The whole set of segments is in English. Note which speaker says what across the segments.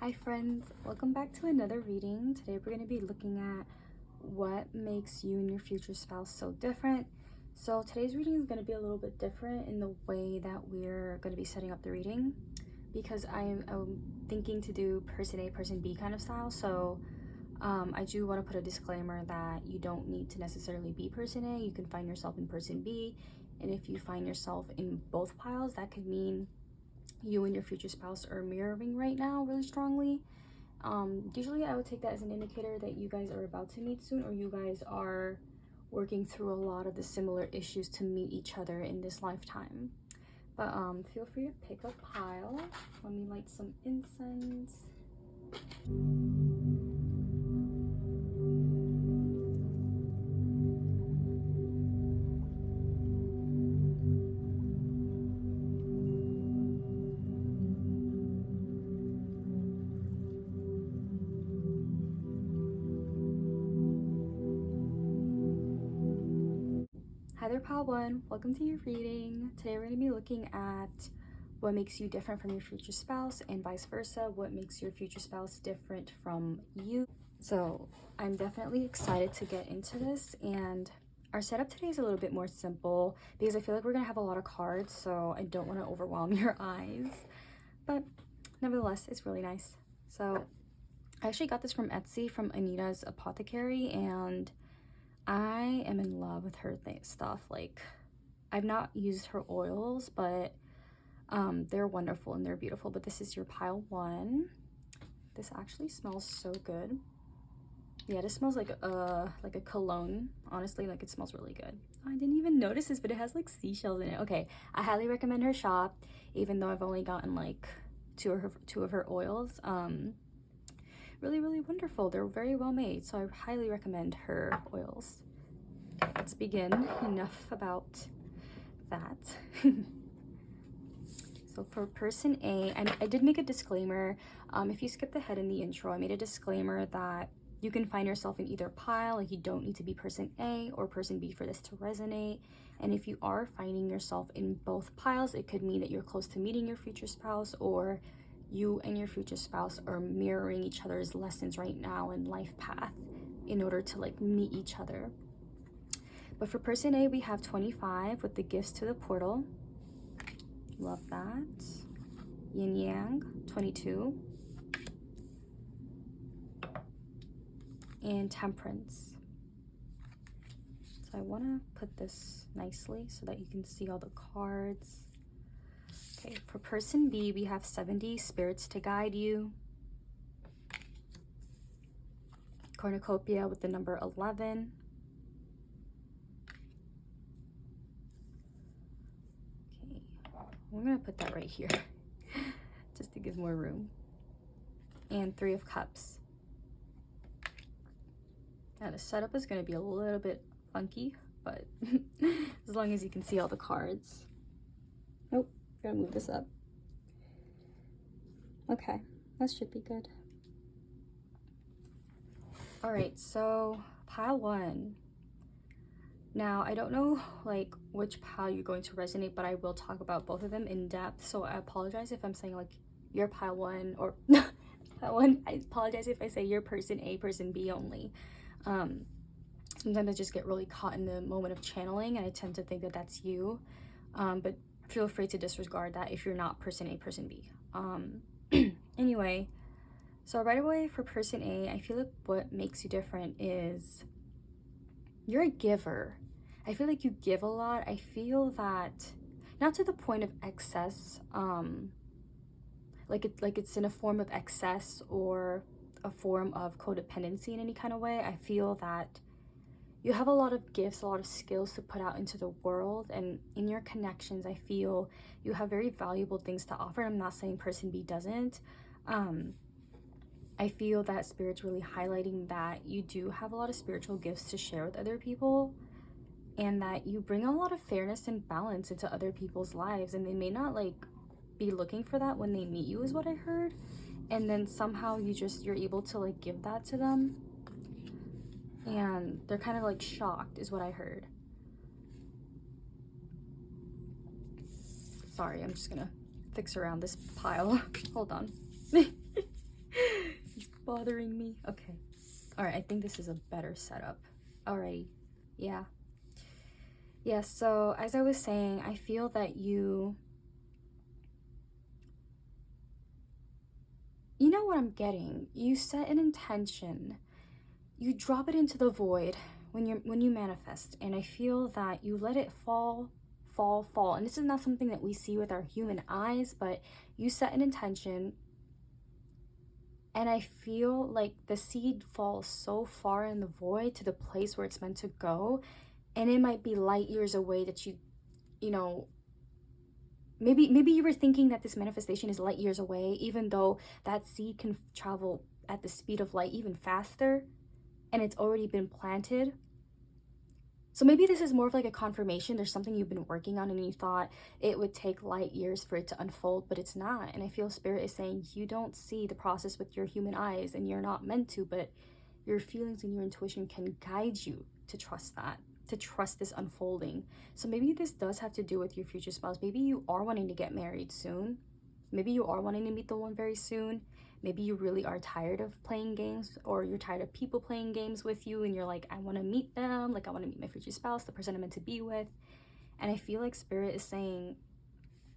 Speaker 1: Hi friends, welcome back to another reading. Today we're going to be looking at what makes you and your future spouse so different. So today's reading is going to be a little bit different in the way that we're going to be setting up the reading, because I'm thinking to do person A, person B kind of style. So I do want to put a disclaimer that you don't need to necessarily be person A. You can find yourself in person B, and if you find yourself in both piles, that could mean you and your future spouse are mirroring right now really strongly. Usually I would take that as an indicator that you guys are about to meet soon, or you guys are working through a lot of the similar issues to meet each other in this lifetime. But feel free to pick a pile. Let me light some incense. Hi there, Pile 1. Welcome to your reading. Today we're going to be looking at what makes you different from your future spouse, and vice versa, what makes your future spouse different from you. So I'm definitely excited to get into this, and our setup today is a little bit more simple because I feel like we're going to have a lot of cards, so I don't want to overwhelm your eyes. But nevertheless, it's really nice. So I actually got this from Etsy from Anita's Apothecary, and I am in love with her stuff. Like, I've not used her oils, but they're wonderful and they're beautiful. But this is your pile 1. This actually smells so good. Yeah, this smells like a cologne. Honestly, like, it smells really good. I didn't even notice this, but it has like seashells in it. Okay, I highly recommend her shop, even though I've only gotten like two of her oils. Really wonderful. They're very well made, so I highly recommend her oils. Okay, let's begin. Enough about that. So for person A, I did make a disclaimer. If you skip ahead in the intro, I made a disclaimer that you can find yourself in either pile. Like, you don't need to be person A or person B for this to resonate. And if you are finding yourself in both piles, it could mean that you're close to meeting your future spouse, or you and your future spouse are mirroring each other's lessons right now in life path in order to like meet each other. But for person A, we have 25 with the gifts to the portal. Love that. Yin Yang, 22. And Temperance. So I want to put this nicely so that you can see all the cards. Okay, for person B, we have 70 spirits to guide you. Cornucopia with the number 11. Okay, we're gonna put that right here just to give more room. And 3 of Cups. Now the setup is gonna be a little bit funky, but as long as you can see all the cards. Nope. Gonna move this up. Okay, that should be good. All right, so pile 1. Now I don't know like which pile you're going to resonate, but I will talk about both of them in depth. So I apologize if I'm saying like your pile 1 or pile 1. I apologize if I say your person A, person B only. Sometimes I just get really caught in the moment of channeling, and I tend to think that that's you. But feel free to disregard that if you're not person A, person B. Anyway, so right away for person A, I feel like what makes you different is you're a giver. I feel like you give a lot. I feel that, not to the point of excess, like it's in a form of excess or a form of codependency in any kind of way. I feel that you have a lot of gifts, a lot of skills to put out into the world, and in your connections, I feel you have very valuable things to offer. I'm not saying person B doesn't. I feel that Spirit's really highlighting that you do have a lot of spiritual gifts to share with other people, and that you bring a lot of fairness and balance into other people's lives, and they may not like be looking for that when they meet you, is what I heard. And then somehow you're able to like give that to them, and they're kind of like shocked, is what I heard. Sorry, I'm just gonna fix around this pile. Hold on. bothering me. Okay. All right, I think this is a better setup. Alrighty. Yeah. Yeah, so as I was saying, I feel that you know what I'm getting. You set an intention. You drop it into the void when you manifest, and I feel that you let it fall. And this is not something that we see with our human eyes, but you set an intention, and I feel like the seed falls so far in the void to the place where it's meant to go, and it might be light years away that you know, maybe you were thinking that this manifestation is light years away, even though that seed can travel at the speed of light even faster, and it's already been planted. So maybe this is more of like a confirmation. There's something you've been working on and you thought it would take light years for it to unfold, but it's not. And I feel Spirit is saying you don't see the process with your human eyes, and you're not meant to, but your feelings and your intuition can guide you to trust that, to trust this unfolding. So maybe this does have to do with your future spouse. Maybe you are wanting to get married soon. Maybe you are wanting to meet the one very soon. Maybe you really are tired of playing games, or you're tired of people playing games with you, and you're like, I want to meet them. Like, I want to meet my future spouse, the person I'm meant to be with. And I feel like Spirit is saying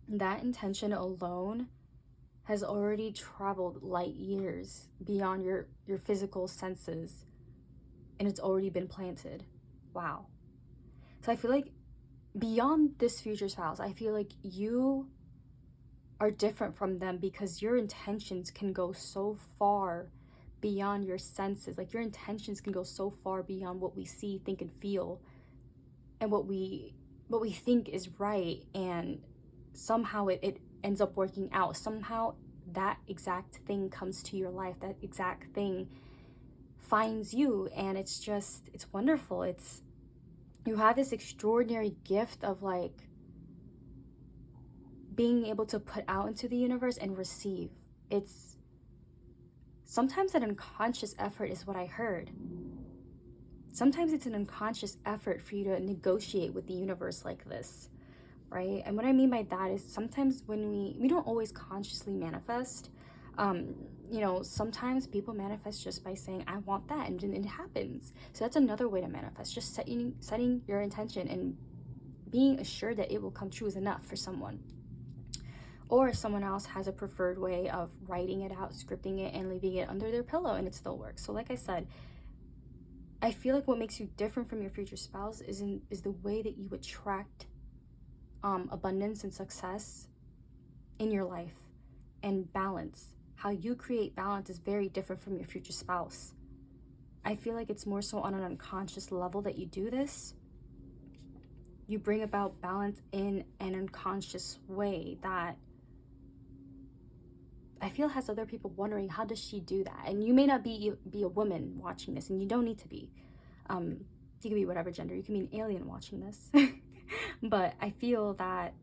Speaker 1: that intention alone has already traveled light years beyond your physical senses, and it's already been planted. Wow. So I feel like beyond this future spouse, I feel like you are different from them because your intentions can go so far beyond your senses. Like, your intentions can go so far beyond what we see, think, and feel, and what we think is right, and somehow it ends up working out. Somehow that exact thing comes to your life, that exact thing finds you, and it's wonderful. You have this extraordinary gift of like being able to put out into the universe and receive. It's sometimes an unconscious effort is what I heard. Sometimes it's an unconscious effort for you to negotiate with the universe like this, right? And what I mean by that is sometimes when we don't always consciously manifest. Sometimes people manifest just by saying, I want that, and it happens. So that's another way to manifest. Just setting your intention and being assured that it will come true is enough for someone. Or someone else has a preferred way of writing it out, scripting it, and leaving it under their pillow, and it still works. So like I said, I feel like what makes you different from your future spouse is the way that you attract abundance and success in your life, and balance. How you create balance is very different from your future spouse. I feel like it's more so on an unconscious level that you do this. You bring about balance in an unconscious way that I feel has other people wondering, how does she do that? And you may not be a woman watching this, and you don't need to be. You can be whatever gender. You can be an alien watching this. But I feel that,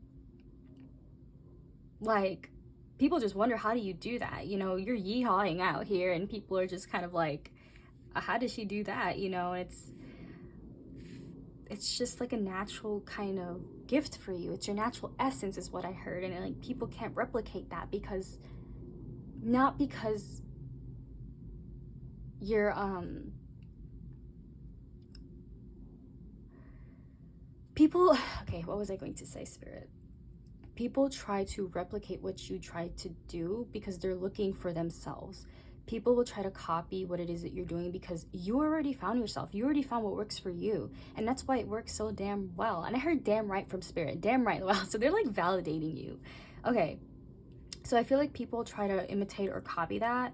Speaker 1: like, people just wonder, how do you do that? You're yeehawing out here, and people are just kind of like, how does she do that? And it's just like a natural kind of gift for you. It's your natural essence is what I heard. And like, people can't replicate that because you're people. Okay, what was I going to say, Spirit? People try to replicate what you try to do because they're looking for themselves. People will try to copy what it is that you're doing because you already found yourself. You already found what works for you. And that's why it works so damn well. And I heard damn right from Spirit. Damn right. Wow. So they're like validating you. Okay. So I feel like people try to imitate or copy that.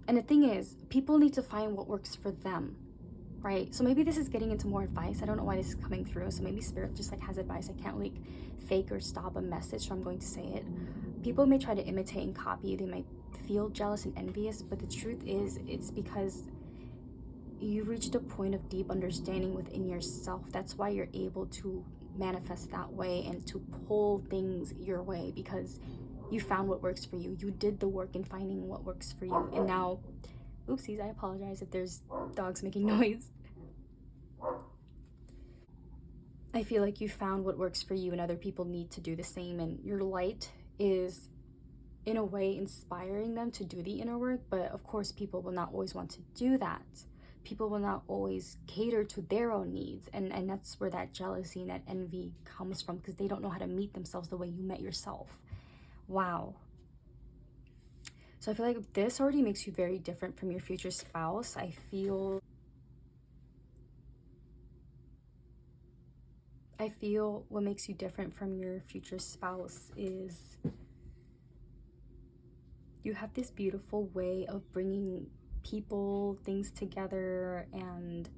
Speaker 1: And the thing is, people need to find what works for them, right? So maybe this is getting into more advice. I don't know why this is coming through. So maybe Spirit just like has advice. I can't like fake or stop a message, so I'm going to say it. People may try to imitate and copy. They might feel jealous and envious, but the truth is, it's because you've reached a point of deep understanding within yourself. That's why you're able to manifest that way and to pull things your way, because you found what works for you. You did the work in finding what works for you. And now, oopsies, I apologize if there's dogs making noise. I feel like you found what works for you, and other people need to do the same. And your light is in a way inspiring them to do the inner work. But of course, people will not always want to do that. People will not always cater to their own needs, and that's where that jealousy and that envy comes from, because they don't know how to meet themselves the way you met yourself. Wow. So I feel like this already makes you very different from your future spouse. I feel what makes you different from your future spouse is you have this beautiful way of bringing people, things together, and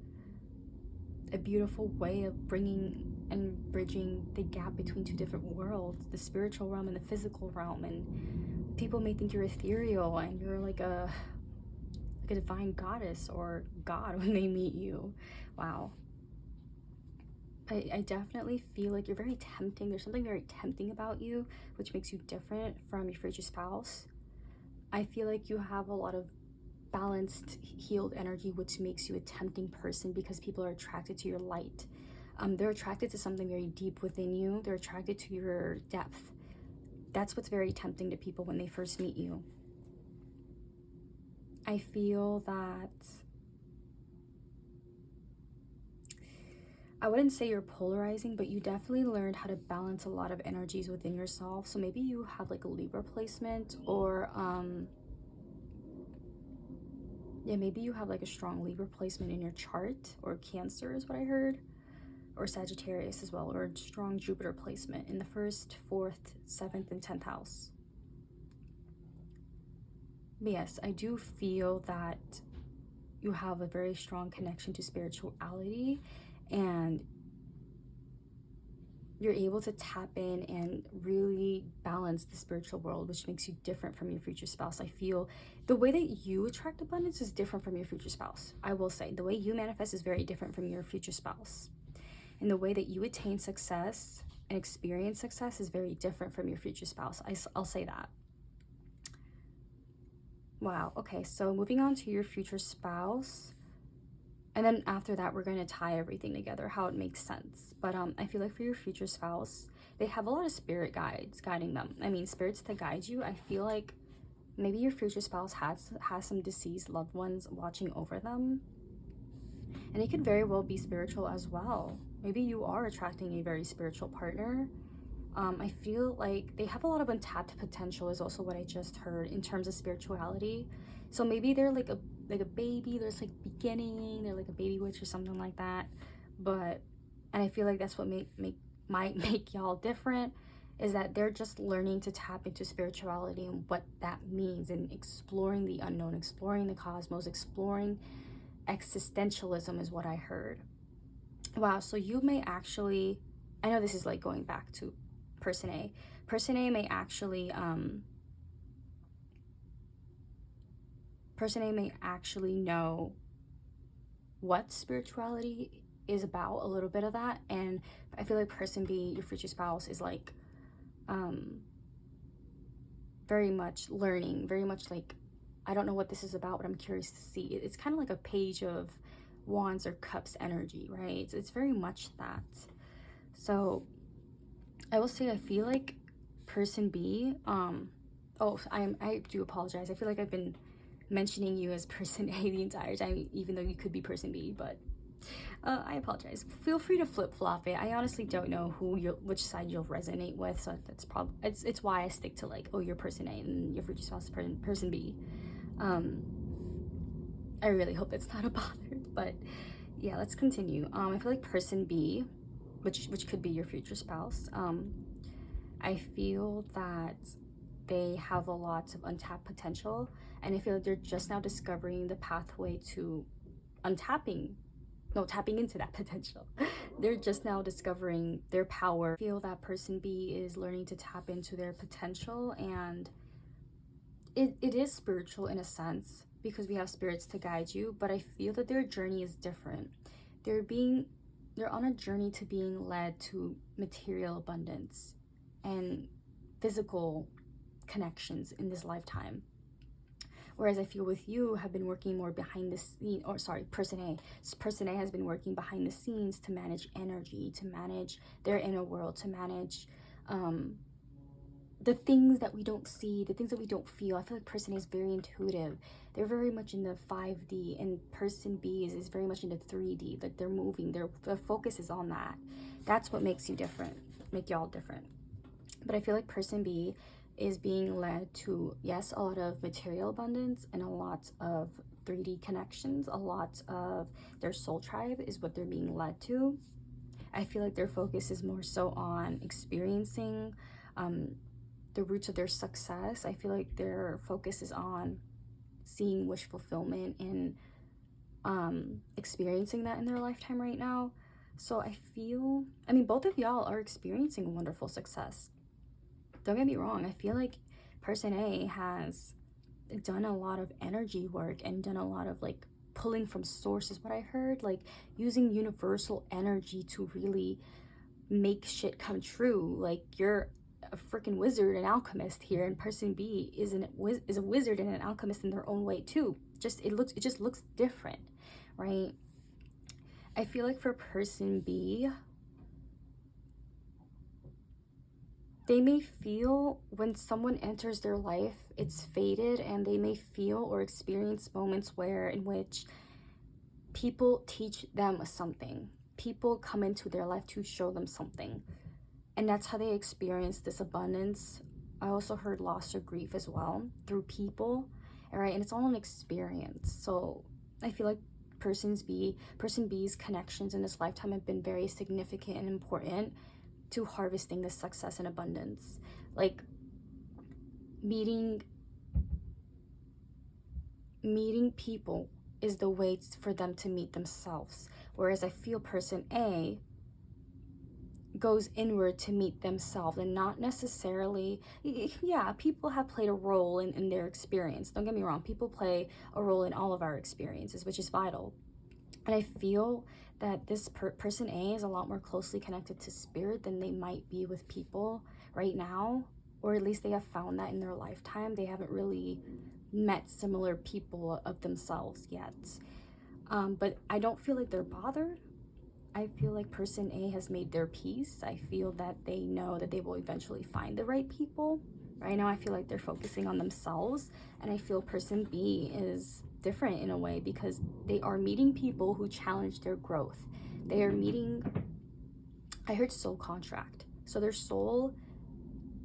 Speaker 1: a beautiful way of bringing and bridging the gap between two different worlds, the spiritual realm and the physical realm. And people may think you're ethereal and you're like a divine goddess or god when they meet you. Wow. I definitely feel like you're very tempting. There's something very tempting about you, which makes you different from your future spouse. I feel like you have a lot of balanced, healed energy, which makes you a tempting person because people are attracted to your light. They're attracted to something very deep within you. They're attracted to your depth. That's what's very tempting to people when they first meet you. I feel that I wouldn't say you're polarizing, but you definitely learned how to balance a lot of energies within yourself. So maybe you have like a Libra placement, or yeah, maybe you have like a strong Libra placement in your chart, or Cancer is what I heard, or Sagittarius as well, or a strong Jupiter placement in the 1st, 4th, 7th, and 10th house. But yes, I do feel that you have a very strong connection to spirituality, and you're able to tap in and really balance the spiritual world, which makes you different from your future spouse. I feel the way that you attract abundance is different from your future spouse. I will say the way you manifest is very different from your future spouse. And the way that you attain success and experience success is very different from your future spouse. I'll say that. Wow. Okay, so moving on to your future spouse. And then after that, we're going to tie everything together, how it makes sense. But I feel like for your future spouse, they have a lot of spirit guides guiding them. I mean, spirits that guide you. I feel like maybe your future spouse has some deceased loved ones watching over them. And it could very well be spiritual as well. Maybe you are attracting a very spiritual partner. I feel like they have a lot of untapped potential is also what I just heard in terms of spirituality. So maybe they're like a baby, there's like beginning, they're like a baby witch or something like that. And I feel like that's what might make y'all different, is that they're just learning to tap into spirituality and what that means, and exploring the unknown, exploring the cosmos, exploring existentialism is what I heard. Wow, so you may actually, I know this is like going back to person A. Person A may actually know what spirituality is about, a little bit of that. And I feel like person B, your future spouse, is like very much learning, very much like, I don't know what this is about, but I'm curious to see. It's kind of like a Page of Wands or Cups energy, right? It's very much that. So I will say I feel like person B, I do apologize. I feel like I've been mentioning you as person A the entire time, even though you could be person B, but I apologize. Feel free to flip-flop it. I honestly don't know which side you'll resonate with, so that's probably it's why I stick to like, oh, you're person A and your future spouse is person B. I really hope it's not a bother, but yeah, let's continue. I feel like person B, which could be your future spouse, I feel that they have a lot of untapped potential, and I feel like they're just now discovering the pathway to tapping into that potential. They're just now discovering their power. I feel that person B is learning to tap into their potential, and it is spiritual in a sense, because we have spirits to guide you, but I feel that their journey is different. They're on a journey to being led to material abundance and physical connections in this lifetime. Whereas I feel with you have been working more behind the scenes, or sorry, person A. So person A has been working behind the scenes to manage energy, to manage their inner world, to manage the things that we don't see, the things that we don't feel. I feel like person A is very intuitive. They're very much in the 5D, and person B is very much in the 3D. Like they're moving, their focus is on that. That's what makes you different, make y'all different. But I feel like person B is being led to, yes, a lot of material abundance and a lot of 3D connections. A lot of their soul tribe is what they're being led to. I feel like their focus is more so on experiencing the roots of their success. I feel like their focus is on seeing wish fulfillment and experiencing that in their lifetime right now. So I feel, I mean, both of y'all are experiencing wonderful success. Don't get me wrong. I feel like person A has done a lot of energy work and done a lot of like pulling from source is what I heard, like using universal energy to really make shit come true. Like you're a freaking wizard, an alchemist here, and person B is a wizard and an alchemist in their own way too. It just looks different, right? I feel like for person B, they may feel when someone enters their life, it's faded, and they may feel or experience moments in which people teach them something. People come into their life to show them something. And that's how they experience this abundance. I also heard loss or grief as well through people, all right? And it's all an experience. So I feel like person B's connections in this lifetime have been very significant and important to harvesting this success and abundance. Like meeting people is the way for them to meet themselves. Whereas I feel person A goes inward to meet themselves, and not necessarily, yeah, people have played a role in their experience. Don't get me wrong, people play a role in all of our experiences, which is vital. And I feel that this person A is a lot more closely connected to spirit than they might be with people right now, or at least they have found that in their lifetime. They haven't really met similar people of themselves yet. But I don't feel like they're bothered. I feel like person A has made their peace. I feel that they know that they will eventually find the right people. Right now, I feel like they're focusing on themselves. And I feel person B is different in a way because they are meeting people who challenge their growth. They are meeting, I heard soul contract. So their soul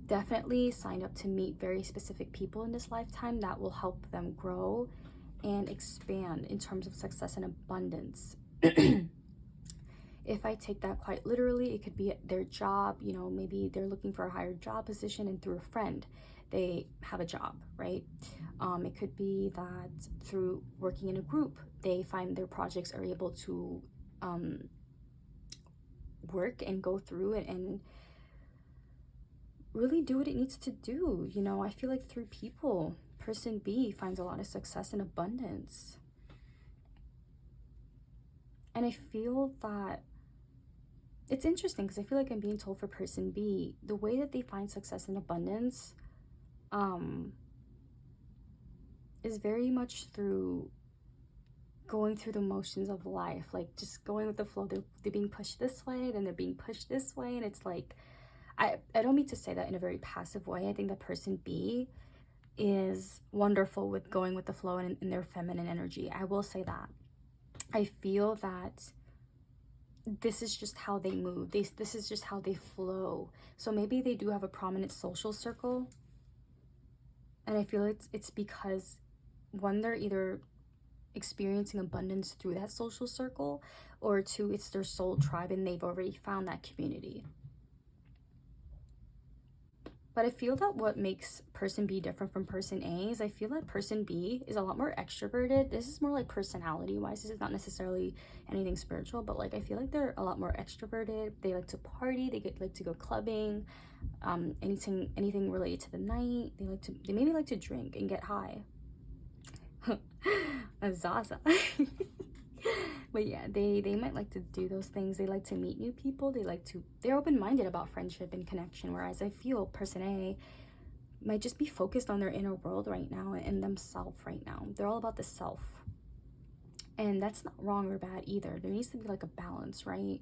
Speaker 1: definitely signed up to meet very specific people in this lifetime that will help them grow and expand in terms of success and abundance. If I take that quite literally, it could be their job. You know, maybe they're looking for a higher job position, and through a friend they have a job, right? It could be that through working in a group, they find their projects are able to work and go through it and really do what it needs to do. You know, I feel like through people, person B finds a lot of success and abundance. And I feel that it's interesting because I feel like I'm being told for person B, the way that they find success and abundance is very much through going through the motions of life, like just going with the flow. They're being pushed this way, then they're being pushed this way, and it's like, I don't mean to say that in a very passive way. I think that person B is wonderful with going with the flow and in their feminine energy. I will say that. I feel that this is just how they move. This is just how they flow. So maybe they do have a prominent social circle. And I feel it's because one, they're either experiencing abundance through that social circle, or two, it's their soul tribe and they've already found that community. But I feel that what makes person B different from person A is I feel that person B is a lot more extroverted. This is more like personality wise. This is not necessarily anything spiritual, but like I feel like they're a lot more extroverted. They like to party. Like to go clubbing. Anything related to the night. They maybe like to drink and get high. A Zaza. But yeah, they might like to do those things. They like to meet new people. They're open-minded about friendship and connection, whereas I feel person A might just be focused on their inner world right now and themselves right now. They're all about the self. And that's not wrong or bad either. There needs to be like a balance, right?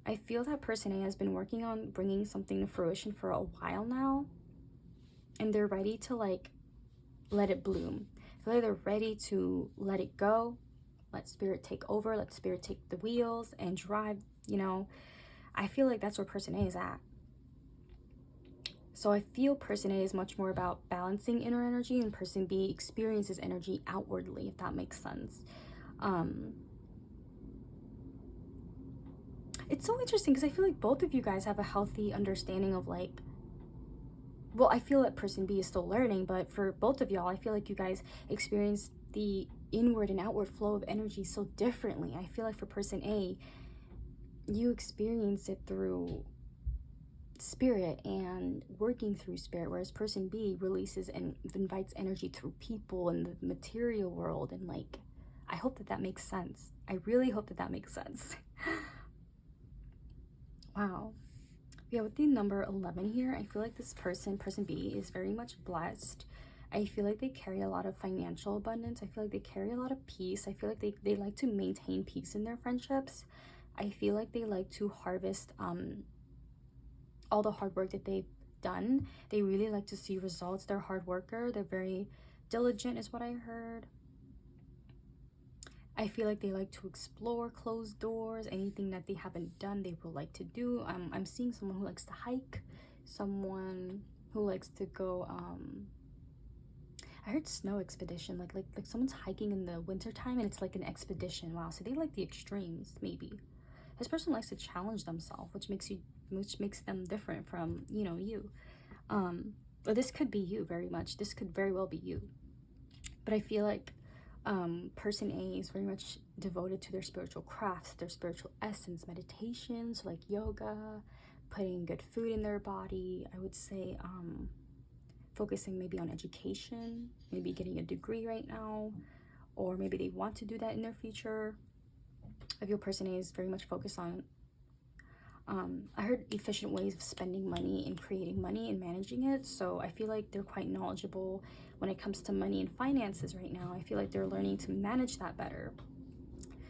Speaker 1: I feel that person A has been working on bringing something to fruition for a while now. and they're ready to like let it bloom. I feel like they're ready to let it go, let spirit take over, let spirit take the wheels and drive, you know. I feel like that's where person A is at. So I feel person A is much more about balancing inner energy, and person B experiences energy outwardly, if that makes sense. It's so interesting because I feel like both of you guys have a healthy understanding of like, well, I feel that person B is still learning, but for both of y'all, I feel like you guys experience the inward and outward flow of energy so differently. I feel like for person A, you experience it through spirit and working through spirit, whereas person B releases and invites energy through people and the material world. And like, I hope that that makes sense. I really hope that that makes sense. Wow. Yeah, with the number 11 here, I feel like this person B, is very much blessed. I feel like they carry a lot of financial abundance. I feel like they carry a lot of peace. I feel like they like to maintain peace in their friendships. I feel like they like to harvest all the hard work that they've done. They really like to see results. They're a hard worker. They're very diligent is what I heard. I feel like they like to explore closed doors. Anything that they haven't done, they will like to do. I'm seeing someone who likes to hike, someone who likes to go, I heard snow expedition, like someone's hiking in the winter time and it's like an expedition. Wow, so they like the extremes, maybe. This person likes to challenge themselves, which makes them different from, you know, you. Or this could be you very much. This could very well be you. But I feel like person A is very much devoted to their spiritual crafts, their spiritual essence, meditations, like yoga, putting good food in their body. I would say focusing maybe on education, maybe getting a degree right now, or maybe they want to do that in their future. I feel person A is very much focused on I heard efficient ways of spending money and creating money and managing it. So I feel like they're quite knowledgeable when it comes to money and finances right now. I feel like they're learning to manage that better.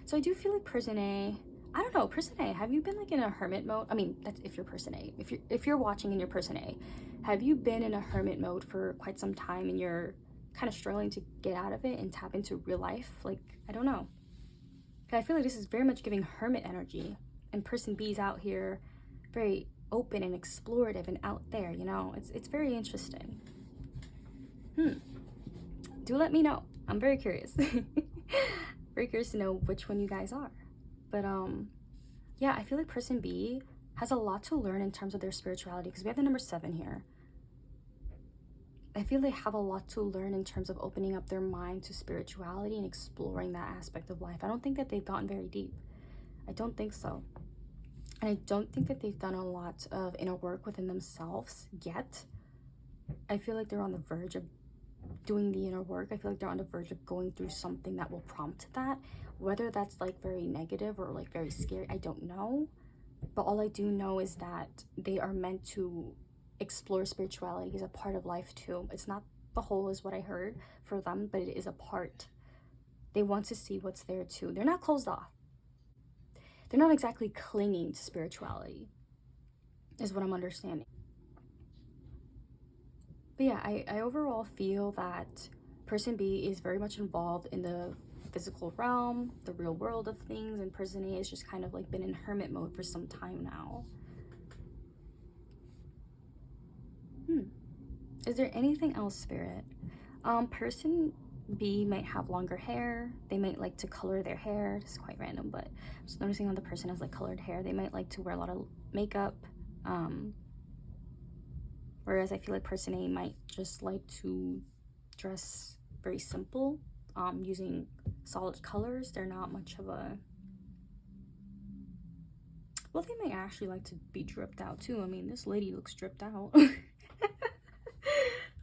Speaker 1: So I do feel like person A, I don't know, person A, have you been like in a hermit mode? I mean, that's if you're person A. If you're watching and you're person A, have you been in a hermit mode for quite some time and you're kind of struggling to get out of it and tap into real life? Like, I don't know. I feel like this is very much giving hermit energy, and person B's out here very open and explorative and out there, you know. It's very interesting. Do let me know. I'm very curious. Very curious to know which one you guys are. But yeah, I feel like person B has a lot to learn in terms of their spirituality, because we have the number 7 here. I feel they have a lot to learn in terms of opening up their mind to spirituality and exploring that aspect of life. I don't think that they've gotten very deep. I don't think so. And I don't think that they've done a lot of inner work within themselves yet. I feel like they're on the verge of doing the inner work. I feel like they're on the verge of going through something that will prompt that. Whether that's like very negative or like very scary, I don't know. But all I do know is that they are meant to explore spirituality as a part of life too. It's not the whole is what I heard for them, but it is a part. They want to see what's there too. They're not closed off. They're not exactly clinging to spirituality, is what I'm understanding. But yeah, I overall feel that person B is very much involved in the physical realm, the real world of things, and person A has just kind of like been in hermit mode for some time now. Is there anything else, Spirit? Person B might have longer hair. They might like to color their hair. It's quite random, but I'm just noticing how the person has like colored hair. They might like to wear a lot of makeup. Whereas I feel like person A might just like to dress very simple, using solid colors. They're not much of a... Well, they may actually like to be dripped out too. I mean, this lady looks dripped out.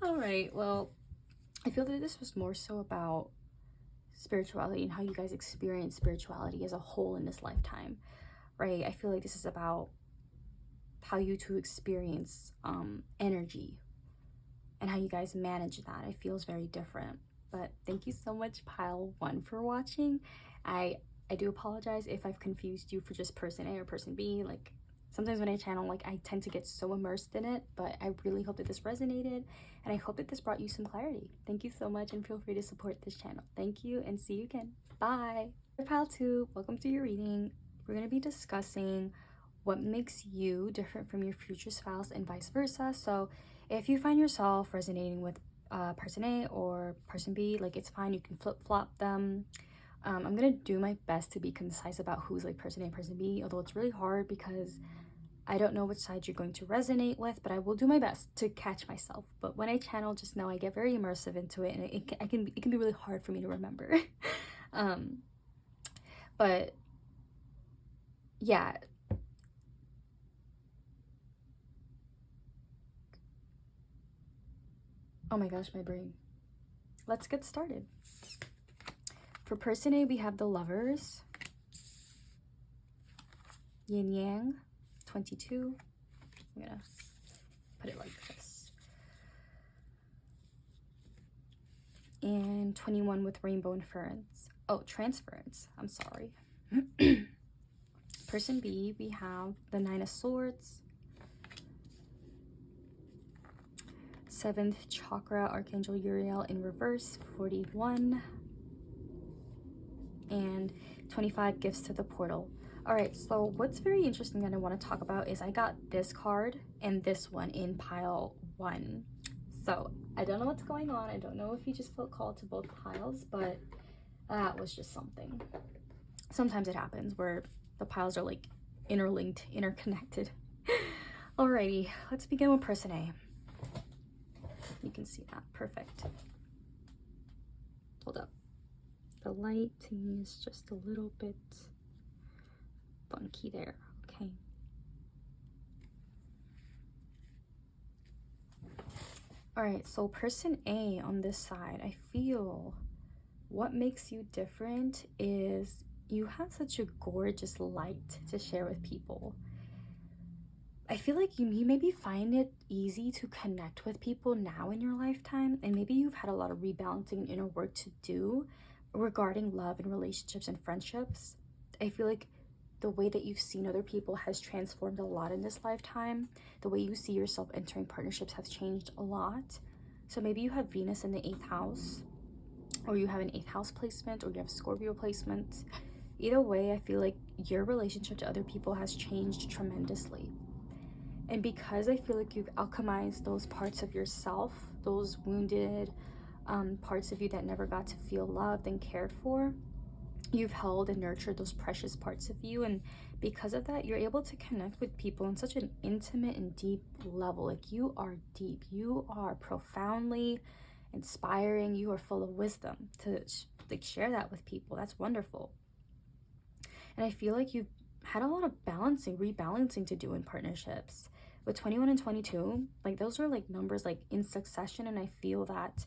Speaker 1: All right, well, I feel that this was more so about spirituality and how you guys experience spirituality as a whole in this lifetime, right? I feel like this is about how you two experience energy and how you guys manage that. I feel is very different. But thank you so much, pile 1, for watching. I do apologize if I've confused you for just person A or person B. Like, Sometimes when I channel, like, I tend to get so immersed in it, but I really hope that this resonated, and I hope that this brought you some clarity. Thank you so much, and feel free to support this channel. Thank you, and see you again. Bye. Pile 2, welcome to your reading. We're going to be discussing what makes you different from your future spouse and vice versa. So if you find yourself resonating with person A or person B, like, it's fine, you can flip-flop them. I'm gonna do my best to be concise about who's like person A and person B, although it's really hard because I don't know which side you're going to resonate with, but I will do my best to catch myself. But when I channel, just know I get very immersive into it, and it can be really hard for me to remember. But yeah. Oh my gosh, my brain. Let's get started. For person A, we have the Lovers, Yin Yang, 22. I'm gonna put it like this. And 21 with Rainbow Inference. Oh, Transference. I'm sorry. Person B, we have the Nine of Swords, 7th chakra, Archangel Uriel in reverse, 41. And 25, Gifts to the Portal. All right, so what's very interesting that I want to talk about is I got this card and this one in pile 1. So I don't know what's going on. I don't know if you just felt called to both piles, but that was just something. Sometimes it happens where the piles are like interlinked, interconnected. Alrighty, let's begin with person A. You can see that. Perfect. Hold up. The lighting is just a little bit funky there. Okay. All right, so person A on this side, I feel what makes you different is you have such a gorgeous light to share with people. I feel like you maybe find it easy to connect with people now in your lifetime, and maybe you've had a lot of rebalancing and inner work to do regarding love and relationships and friendships. I feel like the way that you've seen other people has transformed a lot in this lifetime. The way you see yourself entering partnerships has changed a lot. So maybe you have Venus in the 8th house, or you have an 8th house placement, or you have Scorpio placement. Either way, I feel like your relationship to other people has changed tremendously. And because I feel like you've alchemized those parts of yourself, those wounded parts of you that never got to feel loved and cared for, you've held and nurtured those precious parts of you. And because of that, you're able to connect with people on such an intimate and deep level. Like, you are deep, you are profoundly inspiring, you are full of wisdom to like share that with people. That's wonderful. And I feel like you've had a lot of rebalancing to do in partnerships. With 21 and 22, like, those are like numbers like in succession, and I feel that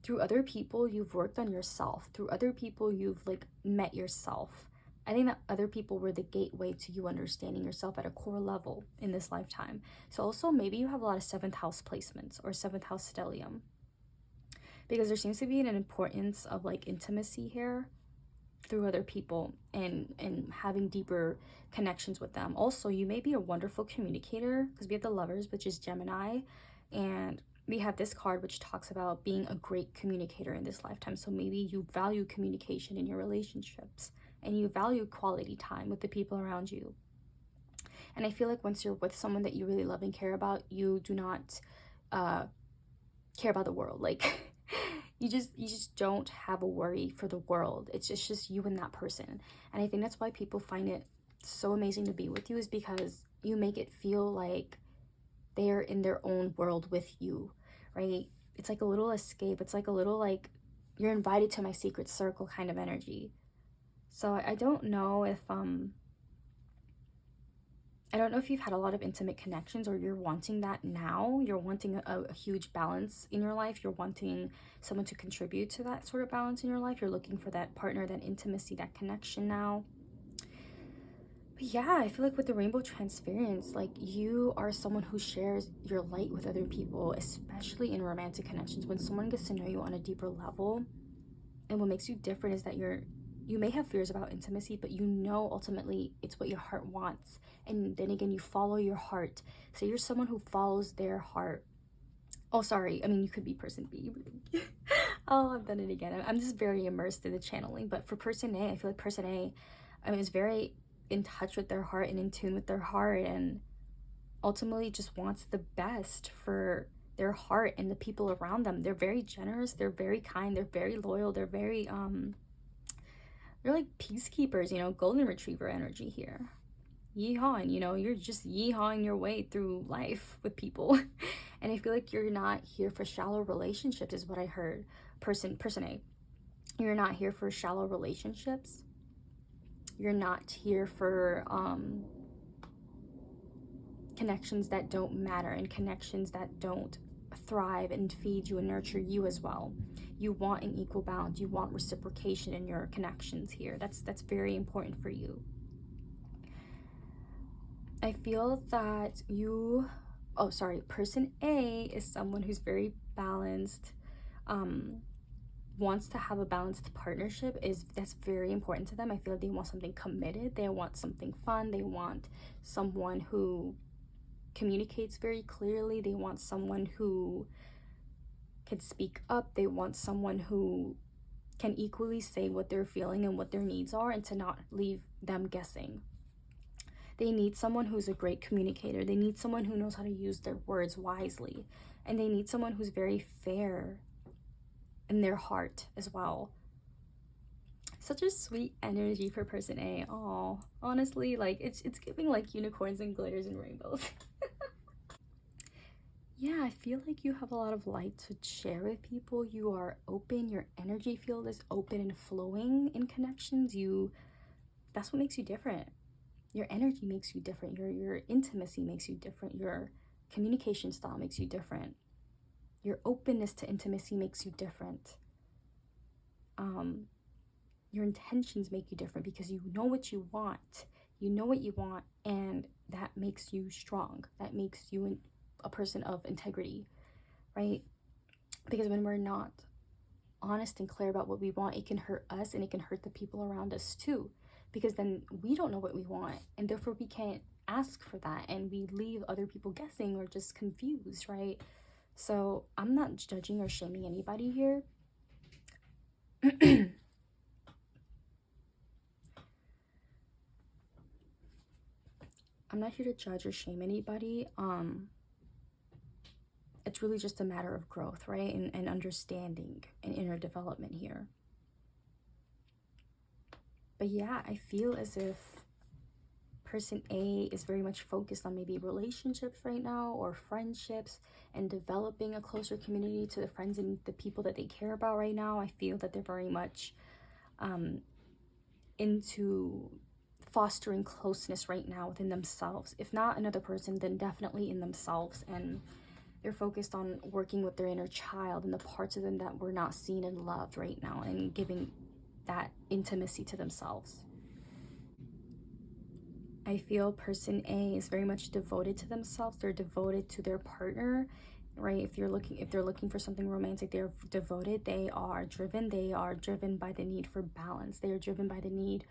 Speaker 1: through other people you've worked on yourself. Through other people you've like met yourself. I think that other people were the gateway to you understanding yourself at a core level in this lifetime. So also maybe you have a lot of 7th house placements or 7th house stellium, because there seems to be an importance of like intimacy here through other people and having deeper connections with them. Also, you may be a wonderful communicator, because we have the Lovers, which is Gemini, and we have this card which talks about being a great communicator in this lifetime. So maybe you value communication in your relationships, and you value quality time with the people around you. And I feel like once you're with someone that you really love and care about, you do not care about the world. Like, you just don't have a worry for the world. It's just you and that person. And I think that's why people find it so amazing to be with you, is because you make it feel like they're in their own world with you, right? It's like a little escape. It's like a little like you're invited to my secret circle kind of energy. So I don't know if I don't know if you've had a lot of intimate connections, or you're wanting that now. You're wanting a huge balance in your life. You're wanting someone to contribute to that sort of balance in your life. You're looking for that partner, that intimacy, that connection now. But yeah, I feel like with the Rainbow Transference, like, you are someone who shares your light with other people, especially in romantic connections. When someone gets to know you on a deeper level, and what makes you different is that you're you may have fears about intimacy, but you know ultimately it's what your heart wants. And then again, you follow your heart. So you're someone who follows their heart. Oh, sorry. I mean, you could be person B. Oh, I've done it again. I'm just very immersed in the channeling. But for person A, I feel like person A, I mean, is very in touch with their heart and in tune with their heart, and ultimately just wants the best for their heart and the people around them. They're very generous. They're very kind. They're very loyal. They're very, they're like peacekeepers, you know, golden retriever energy here. Yeehawing, you know, you're just yeehawing your way through life with people. And I feel like you're not here for shallow relationships is what I heard. Person A, you're not here for shallow relationships. You're not here for connections that don't matter and connections that don't thrive and feed you and nurture you as well. You want an equal balance. You want reciprocation in your connections here. That's very important for you. I feel that person A is someone who's very balanced, wants to have a balanced partnership. That's very important to them. I feel like they want something committed. They want something fun. They want someone who communicates very clearly. They want someone who can speak up. They want someone who can equally say what they're feeling and what their needs are, and to not leave them guessing. They need someone who's a great communicator. They need someone who knows how to use their words wisely. And they need someone who's very fair in their heart as well. Such a sweet energy for person A. Oh, honestly, like it's giving like unicorns and glitters and rainbows. Yeah, I feel like you have a lot of light to share with people. You are open. Your energy field is open and flowing in connections. That's what makes you different. Your energy makes you different. Your intimacy makes you different. Your communication style makes you different. Your openness to intimacy makes you different. Your intentions make you different because you know what you want. You know what you want, and that makes you strong. That makes you a person of integrity, right? Because when we're not honest and clear about what we want, it can hurt us and it can hurt the people around us too. Because then we don't know what we want, and therefore we can't ask for that, and we leave other people guessing or just confused, right? So I'm not judging or shaming anybody here. I'm not here to judge or shame anybody. It's really just a matter of growth, right? And understanding and inner development here. But yeah, I feel as if person A is very much focused on maybe relationships right now, or friendships, and developing a closer community to the friends and the people that they care about right now. I feel that they're very much into fostering closeness right now within themselves. If not another person, then definitely in themselves. And they're focused on working with their inner child and the parts of them that were not seen and loved right now, and giving that intimacy to themselves. I feel person A is very much devoted to themselves. They're devoted to their partner, right? If they're looking for something romantic, they're devoted. They are driven by the need for balance. They are driven by the need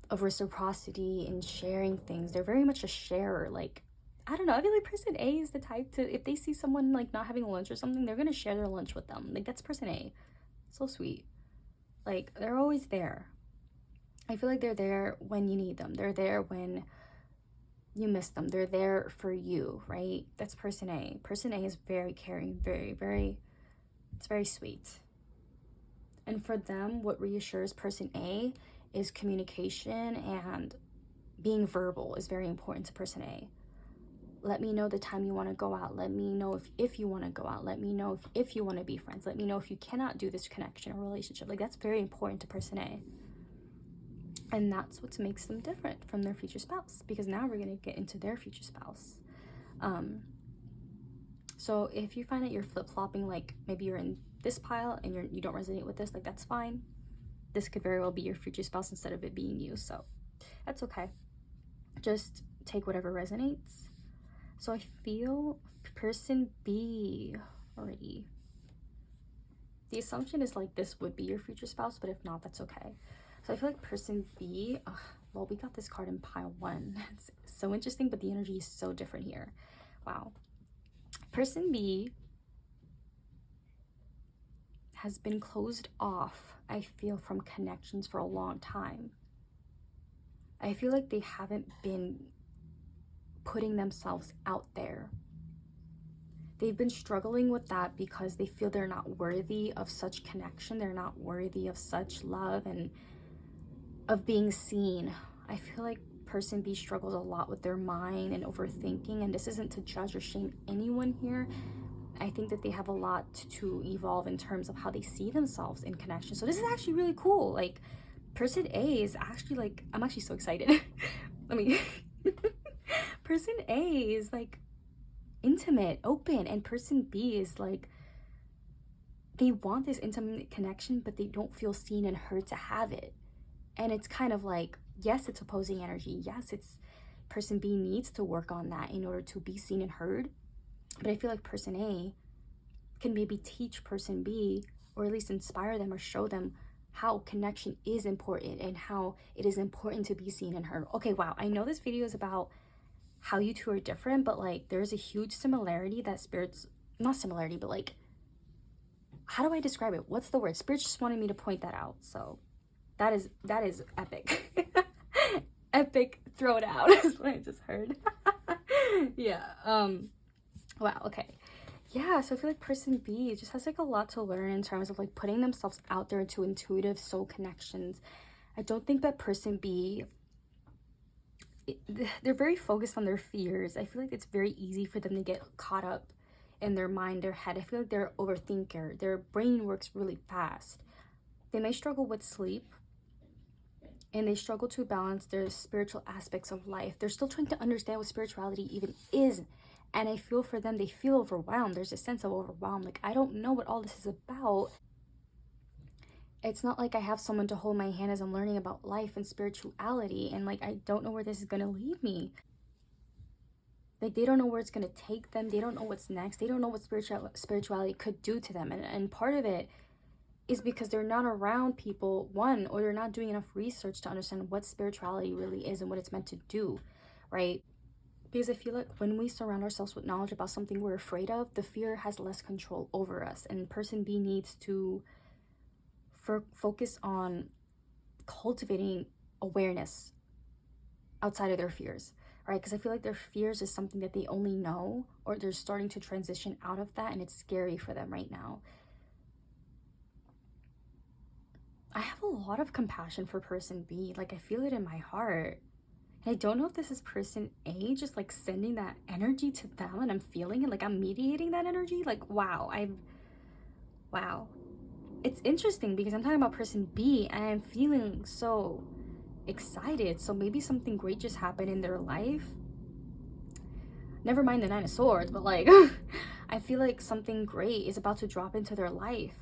Speaker 1: of reciprocity and sharing things. They're very much a sharer. Like, I don't know, I feel like person A is the type to, if they see someone like not having lunch or something, they're gonna share their lunch with them. Like, that's person A. So sweet. Like, they're always there. I feel like they're there when you need them. They're there when you miss them. They're there for you, right? That's person A. Person A is very caring, it's very sweet. And for them, what reassures person A is communication, and being verbal is very important to person A. Let me know the time you want to go out. Let me know if you want to go out. Let me know if you want to be friends. Let me know if you cannot do this connection or relationship. Like, that's very important to person A. And that's what makes them different from their future spouse, because now we're going to get into their future spouse. So if you find that you're flip-flopping, like maybe you're in this pile and you don't resonate with this, like, that's fine. This could very well be your future spouse instead of it being you. So that's okay. Just take whatever resonates. So I feel person B already. The assumption is like this would be your future spouse, but if not, that's okay. So I feel like person B, well, we got this card in pile 1. It's so interesting, but the energy is so different here. Wow. Person B has been closed off, I feel, from connections for a long time. I feel like they haven't been putting themselves out there. They've been struggling with that because they feel they're not worthy of such connection. They're not worthy of such love and of being seen. I feel like person B struggles a lot with their mind and overthinking, and this isn't to judge or shame anyone here. I think that they have a lot to evolve in terms of how they see themselves in connection. So this is actually really cool. Like, person A is actually like, I'm actually so excited. Person A is like intimate, open, and person B is like, they want this intimate connection, but they don't feel seen and heard to have it. And it's kind of like, yes, it's opposing energy. Yes, it's person B needs to work on that in order to be seen and heard. But I feel like person A can maybe teach person B, or at least inspire them or show them how connection is important and how it is important to be seen and heard. Okay, wow, I know this video is about how you two are different, but like there's a huge similarity that spirits, not similarity, but like, how do I describe it? What's the word? Spirits just wanted me to point that out. So that is epic. Epic throwdown is what I just heard. Yeah. Wow, okay. Yeah, so I feel like person B just has like a lot to learn in terms of like putting themselves out there into intuitive soul connections. I don't think that person B, they're very focused on their fears. I feel like it's very easy for them to get caught up in their mind, their head. I feel like they're an overthinker. Their brain works really fast. They may struggle with sleep, and they struggle to balance their spiritual aspects of life. They're still trying to understand what spirituality even is. And I feel for them, they feel overwhelmed. There's a sense of overwhelm. Like, I don't know what all this is about. It's not like I have someone to hold my hand as I'm learning about life and spirituality. And like, I don't know where this is going to lead me. Like, they don't know where it's going to take them. They don't know what's next. They don't know what spirituality could do to them. And part of it is because they're not around people, one, or they're not doing enough research to understand what spirituality really is and what it's meant to do, right? Because I feel like when we surround ourselves with knowledge about something we're afraid of, the fear has less control over us. And person B needs to focus on cultivating awareness outside of their fears, right? Because I feel like their fears is something that they only know, or they're starting to transition out of that, and it's scary for them right now. I have a lot of compassion for person B. Like, I feel it in my heart. I don't know if this is person A just like sending that energy to them, and I'm feeling it, like I'm mediating that energy. Like, wow, wow. It's interesting because I'm talking about person B and I'm feeling so excited. So maybe something great just happened in their life. Never mind the 9 of Swords, but like, I feel like something great is about to drop into their life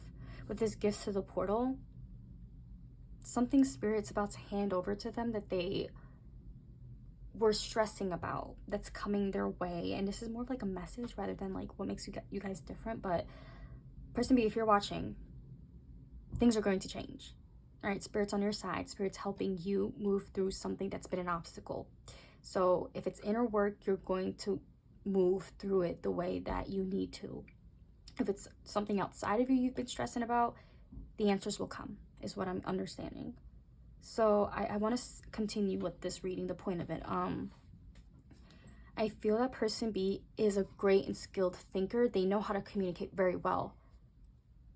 Speaker 1: with this gift to the portal. Something spirit's about to hand over to them that they were stressing about, that's coming their way. And this is more of like a message rather than like what makes you guys different. But person B, if you're watching, things are going to change. All right, spirit's on your side. Spirit's helping you move through something that's been an obstacle. So if it's inner work, you're going to move through it the way that you need to. If it's something outside of you you've been stressing about, the answers will come, is what I'm understanding. So I want to continue with this reading, the point of it. I feel that person B is a great and skilled thinker. They know how to communicate very well.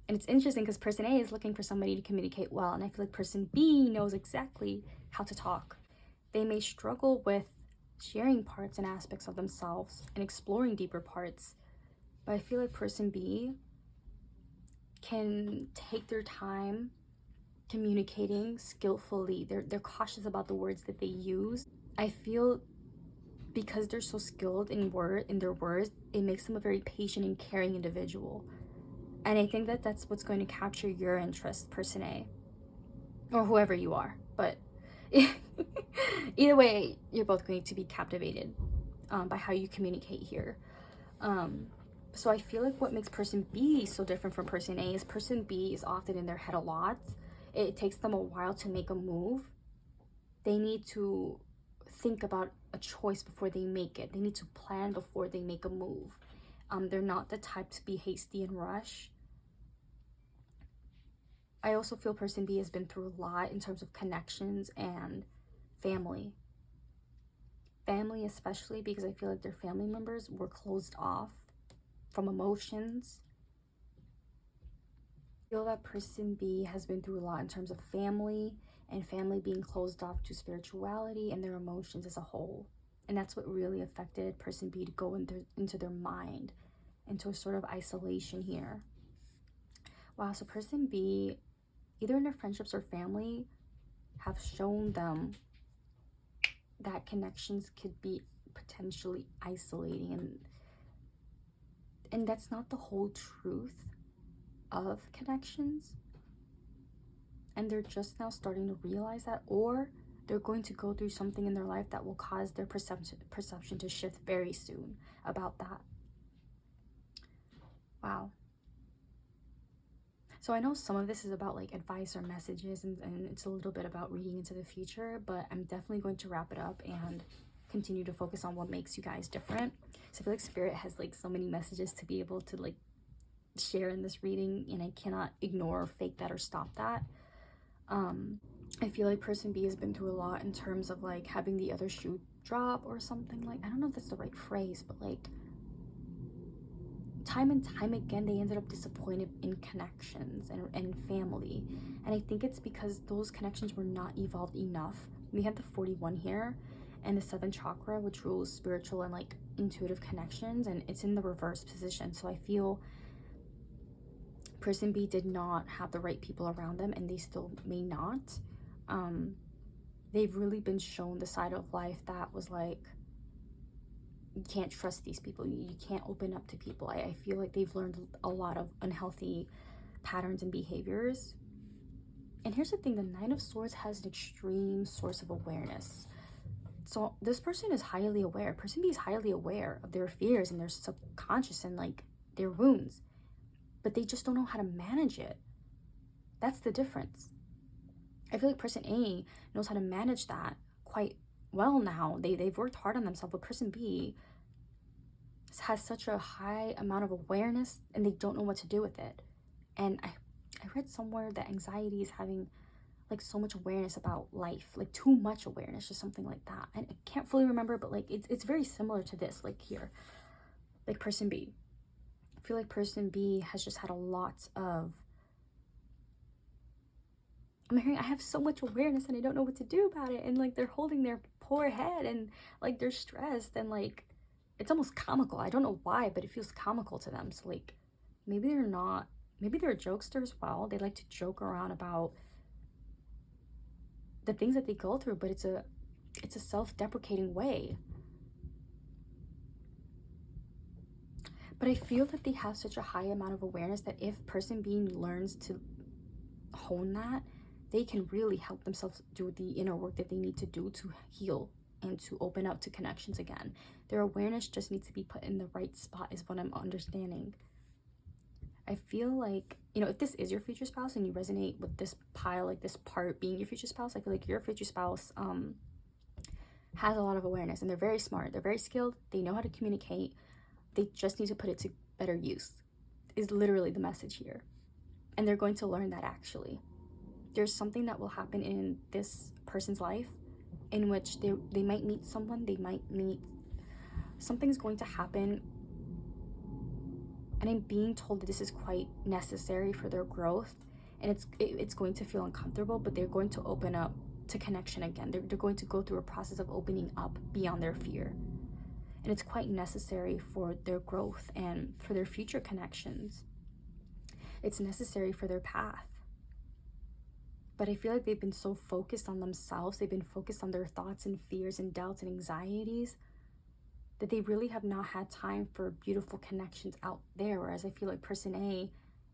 Speaker 1: And it's interesting because person A is looking for somebody to communicate well. And I feel like person B knows exactly how to talk. They may struggle with sharing parts and aspects of themselves and exploring deeper parts. But I feel like person B can take their time communicating skillfully. They're cautious about the words that they use. I feel because they're so skilled in their words, it makes them a very patient and caring individual. And I think that that's what's going to capture your interest, person A, or whoever you are. But either way, you're both going to be captivated by how you communicate here. So I feel like what makes person B so different from person A is person B is often in their head a lot. it takes them a while to make a move. They need to think about a choice before they make it. They need to plan before they make a move. They're not the type to be hasty and rush. I also feel person B has been through a lot in terms of connections and family. Family especially, because I feel like their family members were closed off from emotions. I feel that person B has been through a lot in terms of family, and family being closed off to spirituality and their emotions as a whole. And that's what really affected person B to go into their mind, into a sort of isolation here. Wow, so person B, either in their friendships or family, have shown them that connections could be potentially isolating, and that's not the whole truth of connections. And they're just now starting to realize that, or they're going to go through something in their life that will cause their perception to shift very soon about that. Wow. So I know some of this is about like advice or messages, and it's a little bit about reading into the future, but I'm definitely going to wrap it up and continue to focus on what makes you guys different. So I feel like Spirit has like so many messages to be able to like share in this reading, and I cannot ignore or fake that or stop that. I feel like person B has been through a lot in terms of like having the other shoe drop or something. Like, I don't know if that's the right phrase, but like time and time again they ended up disappointed in connections and family. And I think it's because those connections were not evolved enough. We have the 41 here and the 7th chakra, which rules spiritual and like intuitive connections, and it's in the reverse position. So I feel person B did not have the right people around them, and they still may not. They've really been shown the side of life that was like, you can't trust these people, you can't open up to people. I feel like they've learned a lot of unhealthy patterns and behaviors. And here's the thing, the 9 of Swords has an extreme source of awareness. So this person is highly aware. Person B is highly aware of their fears and their subconscious and like their wounds, but they just don't know how to manage it. That's the difference. I feel like person A knows how to manage that quite well now. They've worked hard on themselves, but person B has such a high amount of awareness and they don't know what to do with it. And I read somewhere that anxiety is having like so much awareness about life, like too much awareness or something like that. And I can't fully remember, but like it's very similar to this, like here, like person B. I feel like person B has just had a lot of, I'm hearing, I have so much awareness and I don't know what to do about it. And like they're holding their poor head and like they're stressed and like it's almost comical. I don't know why, but it feels comical to them. So like maybe they're not, maybe they're a jokester as well. They like to joke around about the things that they go through, but it's a self-deprecating way. But I feel that they have such a high amount of awareness that if person B learns to hone that, they can really help themselves do the inner work that they need to do to heal and to open up to connections again. Their awareness just needs to be put in the right spot is what I'm understanding. I feel like, you know, if this is your future spouse and you resonate with this pile, like this part being your future spouse, I feel like your future spouse has a lot of awareness and they're very smart. They're very skilled. They know how to communicate. They just need to put it to better use is literally the message here. And they're going to learn that actually. There's something that will happen in this person's life in which they might meet someone, they might meet, something's going to happen. And I'm being told that this is quite necessary for their growth. And it's going to feel uncomfortable, but they're going to open up to connection again. They're going to go through a process of opening up beyond their fear. And it's quite necessary for their growth and for their future connections. It's necessary for their path. But I feel like they've been so focused on themselves, they've been focused on their thoughts and fears and doubts and anxieties, that they really have not had time for beautiful connections out there. Whereas I feel like person A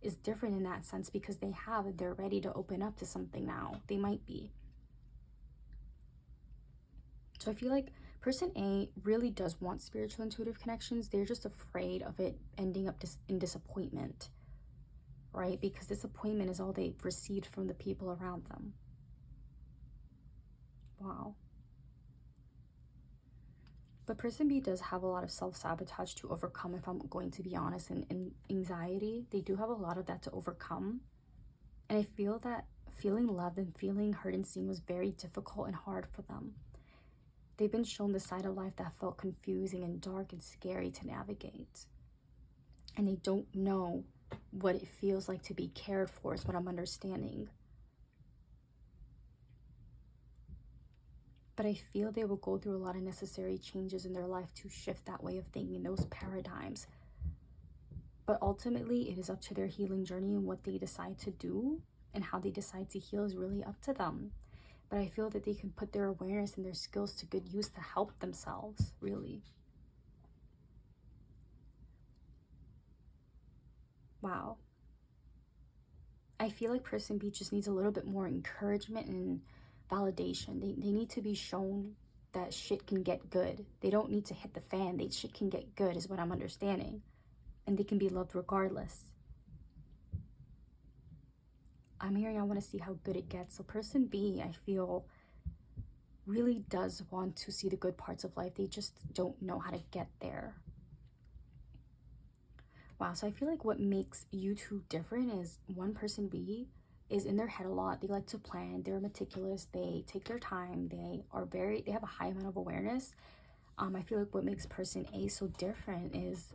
Speaker 1: is different in that sense because they have it, they're ready to open up to something now. They might be. So I feel like person A really does want spiritual intuitive connections. They're just afraid of it ending up in disappointment. right? Because disappointment is all they've received from the people around them. Wow. But person B does have a lot of self-sabotage to overcome, if I'm going to be honest, and anxiety. They do have a lot of that to overcome. And I feel that feeling loved and feeling heard and seen was very difficult and hard for them. They've been shown the side of life that felt confusing and dark and scary to navigate. And they don't know what it feels like to be cared for, is what I'm understanding. But I feel they will go through a lot of necessary changes in their life to shift that way of thinking, those paradigms. But ultimately, it is up to their healing journey, and what they decide to do and how they decide to heal is really up to them. But I feel that they can put their awareness and their skills to good use to help themselves, really. Wow. I feel like person B just needs a little bit more encouragement and validation. They need to be shown that shit can get good. They don't need to hit the fan. Shit can get good is what I'm understanding. And they can be loved regardless. I'm hearing I want to see how good it gets. So person B, I feel, really does want to see the good parts of life. They just don't know how to get there. Wow, so I feel like what makes you two different is one, person B is in their head a lot. They like to plan. They're meticulous. They take their time. They have a high amount of awareness. I feel like what makes person A so different is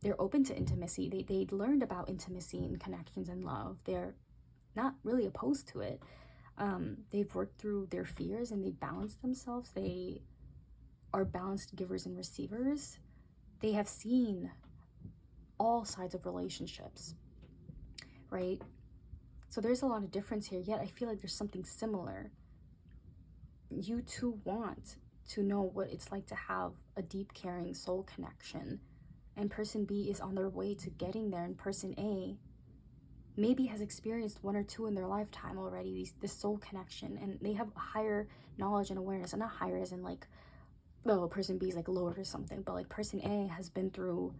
Speaker 1: they're open to intimacy. They learned about intimacy and connections and love. They're not really opposed to it. They've worked through their fears and they balanced themselves. They are balanced givers and receivers. They have seen all sides of relationships, right? So there's a lot of difference here, yet I feel like there's something similar. You two want to know what it's like to have a deep, caring soul connection, and person B is on their way to getting there, and person A maybe has experienced one or two in their lifetime already, this soul connection, and they have a higher knowledge and awareness. And not higher as in like, oh, person B is like lower or something, but like person A has been through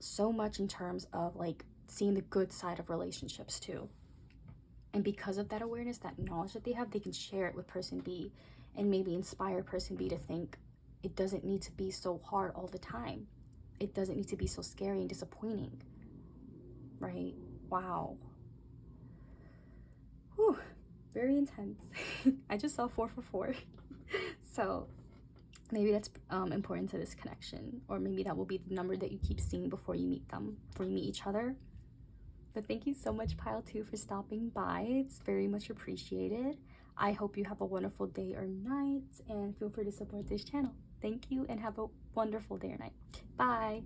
Speaker 1: so much in terms of like seeing the good side of relationships too. And because of that awareness, that knowledge that they have, they can share it with person B and maybe inspire person B to think it doesn't need to be so hard all the time. It doesn't need to be so scary and disappointing, right? Wow. Whew, very intense. I just saw 4 for 4. So maybe that's important to this connection, or maybe that will be the number that you keep seeing before you meet them, before you meet each other. But thank you so much, Pile 2, for stopping by. It's very much appreciated. I hope you have a wonderful day or night, and feel free to support this channel. Thank you, and have a wonderful day or night. Bye.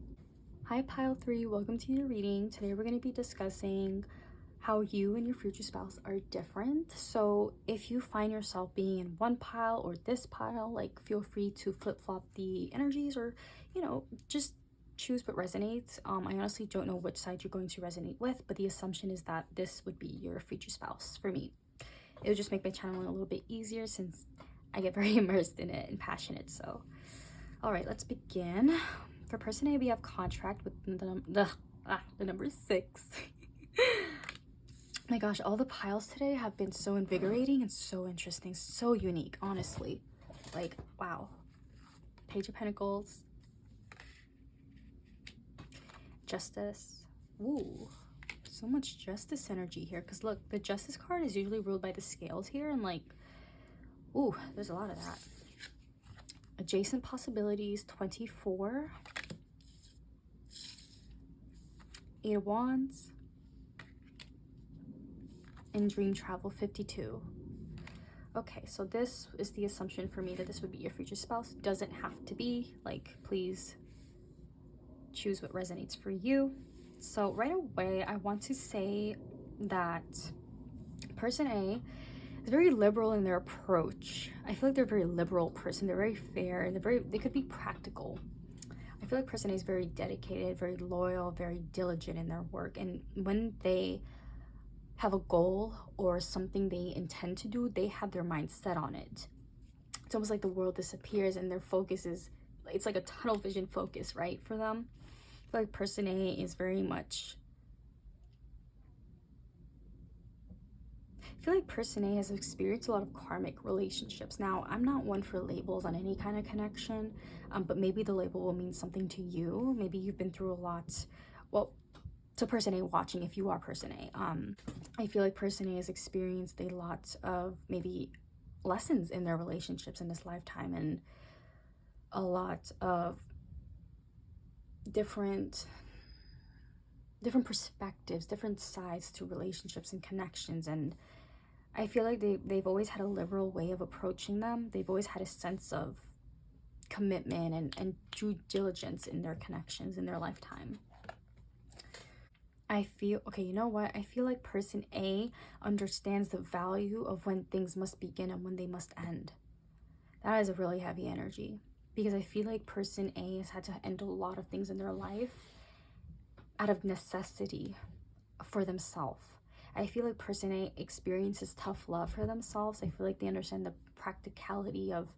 Speaker 1: Hi, Pile 3. Welcome to your reading. Today we're going to be discussing how you and your future spouse are different. So if you find yourself being in one pile or this pile, like, feel free to flip-flop the energies, or, you know, just choose what resonates. I honestly don't know which side you're going to resonate with, but the assumption is that this would be your future spouse. For me, it would just make my channeling a little bit easier since I get very immersed in it and passionate. So all right, let's begin. For person A, we have contract with the number 6. My gosh, all the piles today have been so invigorating and so interesting, so unique, honestly. Like, wow. Page of Pentacles. Justice. Ooh, so much justice energy here. Because look, the Justice card is usually ruled by the scales here. And like, ooh, there's a lot of that. Adjacent possibilities, 24. 8 of Wands. And dream travel, 52. Okay, so this is the assumption for me that this would be your future spouse. Doesn't have to be. Like, please choose what resonates for you. So right away, I want to say that person A is very liberal in their approach. I feel like they're a very liberal person. They're very fair, and they could be practical. I feel like person A is very dedicated, very loyal, very diligent in their work. And when they have a goal or something they intend to do, they have their mind set on it. It's almost like the world disappears and their focus is, it's like a tunnel vision focus, right, for them. I feel like person A is very much I feel like person A has experienced a lot of karmic relationships. Now, I'm not one for labels on any kind of connection, but maybe the label will mean something to you. Maybe you've been through a lot. Well, to person A watching, if you are person A, I feel like person A has experienced a lot of maybe lessons in their relationships in this lifetime, and a lot of different perspectives, different sides to relationships and connections. And I feel like they've always had a liberal way of approaching them. They've always had a sense of commitment and due diligence in their connections in their lifetime. I feel, okay, you know what? I feel like person A understands the value of when things must begin and when they must end. That is a really heavy energy, because I feel like person A has had to end a lot of things in their life out of necessity for themselves. I feel like person A experiences tough love for themselves. I feel like they understand the practicality of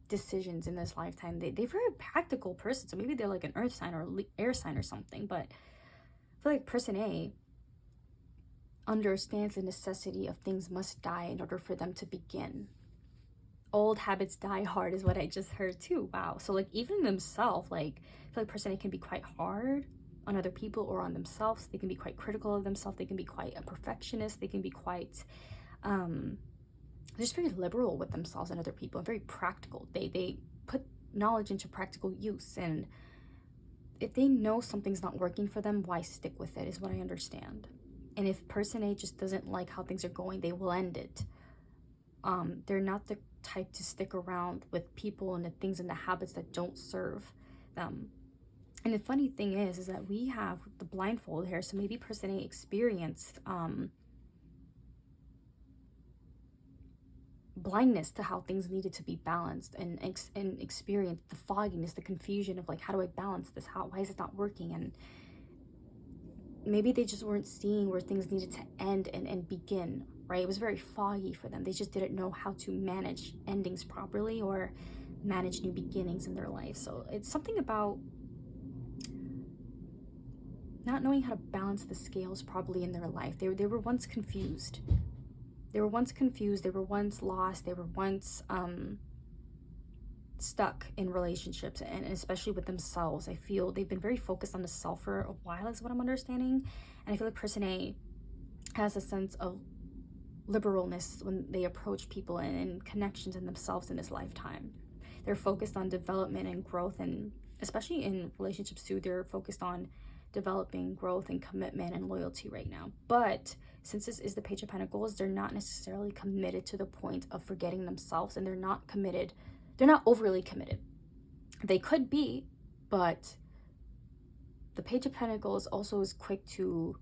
Speaker 1: decisions in this lifetime. They're a very practical person, so maybe they're like an earth sign or air sign or something, but I feel like person A understands the necessity of things must die in order for them to begin. Old habits die hard is what I just heard too. Wow. So like even themselves, like I feel like person A can be quite hard on other people or on themselves. They can be quite critical of themselves. They can be quite a perfectionist. They can be quite just very liberal with themselves and other people, and very practical. They put knowledge into practical use, and if they know something's not working for them, why stick with it is what I understand. And if person A just doesn't like how things are going, they will end it. They're not the type to stick around with people and the things and the habits that don't serve them. And the funny thing is that we have the blindfold here, so maybe person A experienced blindness to how things needed to be balanced, and experience the fogginess, the confusion of like, how do I balance this? Why is it not working? And maybe they just weren't seeing where things needed to end and begin, right? It was very foggy for them. They just didn't know how to manage endings properly or manage new beginnings in their life. So it's something about not knowing how to balance the scales properly in their life. They were once confused. They were once confused, they were once lost, they were once stuck in relationships, and especially with themselves. I feel they've been very focused on the self for a while is what I'm understanding. And I feel like person A has a sense of liberalness when they approach people and connections in themselves in this lifetime. They're focused on development and growth, and especially in relationships too, they're focused on developing growth and commitment and loyalty right now. But since this is the Page of Pentacles, they're not necessarily committed to the point of forgetting themselves, and they're not overly committed. They could be, but the Page of Pentacles also is quick to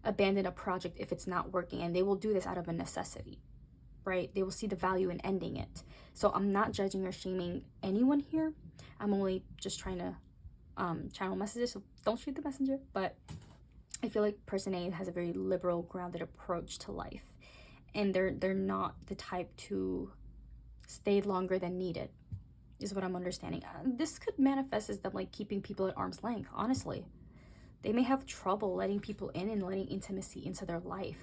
Speaker 1: abandon a project if it's not working, and they will do this out of a necessity, right? They will see the value in ending it. So I'm not judging or shaming anyone here. I'm only just trying to channel messages, so don't shoot the messenger. But I feel like person A has a very liberal, grounded approach to life, and they're not the type to stay longer than needed, is what I'm understanding. This could manifest as them like keeping people at arm's length. Honestly, they may have trouble letting people in and letting intimacy into their life.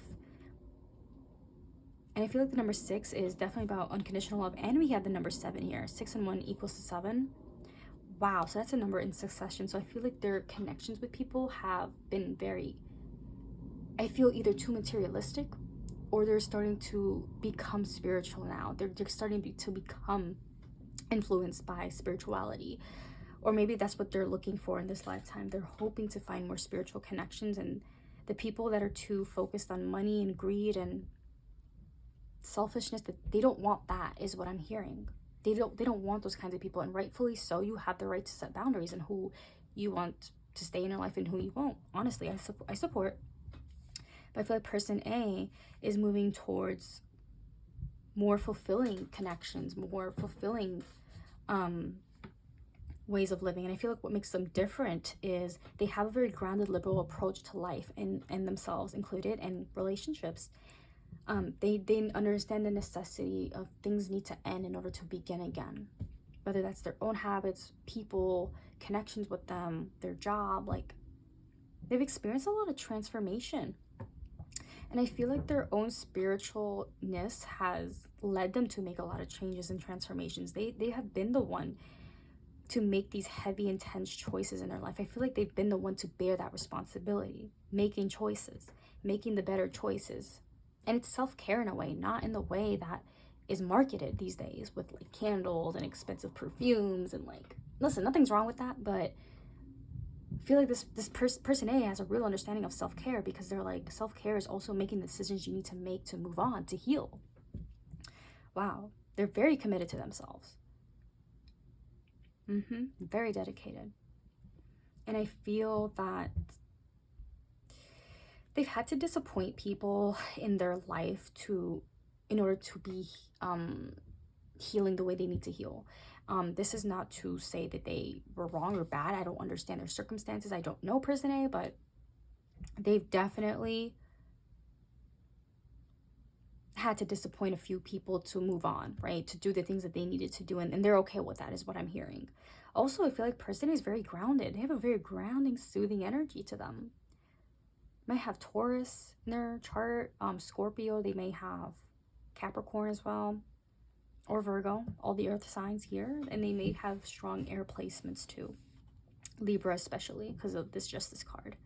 Speaker 1: And I feel like the number 6 is definitely about unconditional love, and we have the number 7 here. 6 and 1 equals to 7. Wow, so that's a number in succession. So I feel like their connections with people have been very, I feel, either too materialistic, or they're starting to become spiritual now. They're starting to become influenced by spirituality, or maybe that's what they're looking for in this lifetime. They're hoping to find more spiritual connections, and the people that are too focused on money and greed and selfishness, that they don't want, that is what I'm hearing. They don't want those kinds of people, and rightfully so. You have the right to set boundaries and who you want to stay in your life and who you won't. Honestly, I support. But I feel like person A is moving towards more fulfilling connections, more fulfilling ways of living. And I feel like what makes them different is they have a very grounded, liberal approach to life and themselves included, and relationships. They understand the necessity of things need to end in order to begin again, whether that's their own habits, people, connections with them, their job. Like, they've experienced a lot of transformation, And I feel like their own spiritualness has led them to make a lot of changes and transformations. They have been the one to make these heavy, intense choices in their life. I feel like they've been the one to bear that responsibility, making choices, making the better choices. And it's self-care in a way, not in the way that is marketed these days with like candles and expensive perfumes and like, listen, nothing's wrong with that, but I feel like person A has a real understanding of self-care, because they're like, self-care is also making the decisions you need to make to move on, to heal. Wow, they're very committed to themselves. Very dedicated. And I feel that they've had to disappoint people in their life in order to be healing the way they need to heal. This is not to say that they were wrong or bad. I don't understand their circumstances. I don't know person A, but they've definitely had to disappoint a few people to move on, right? To do the things that they needed to do. And they're okay with that, is what I'm hearing. Also, I feel like person A is very grounded. They have a very grounding, soothing energy to them. Might have Taurus in their chart, Scorpio. They may have Capricorn as well, or Virgo, all the earth signs here. And they may have strong air placements too, Libra especially, because of this Justice card.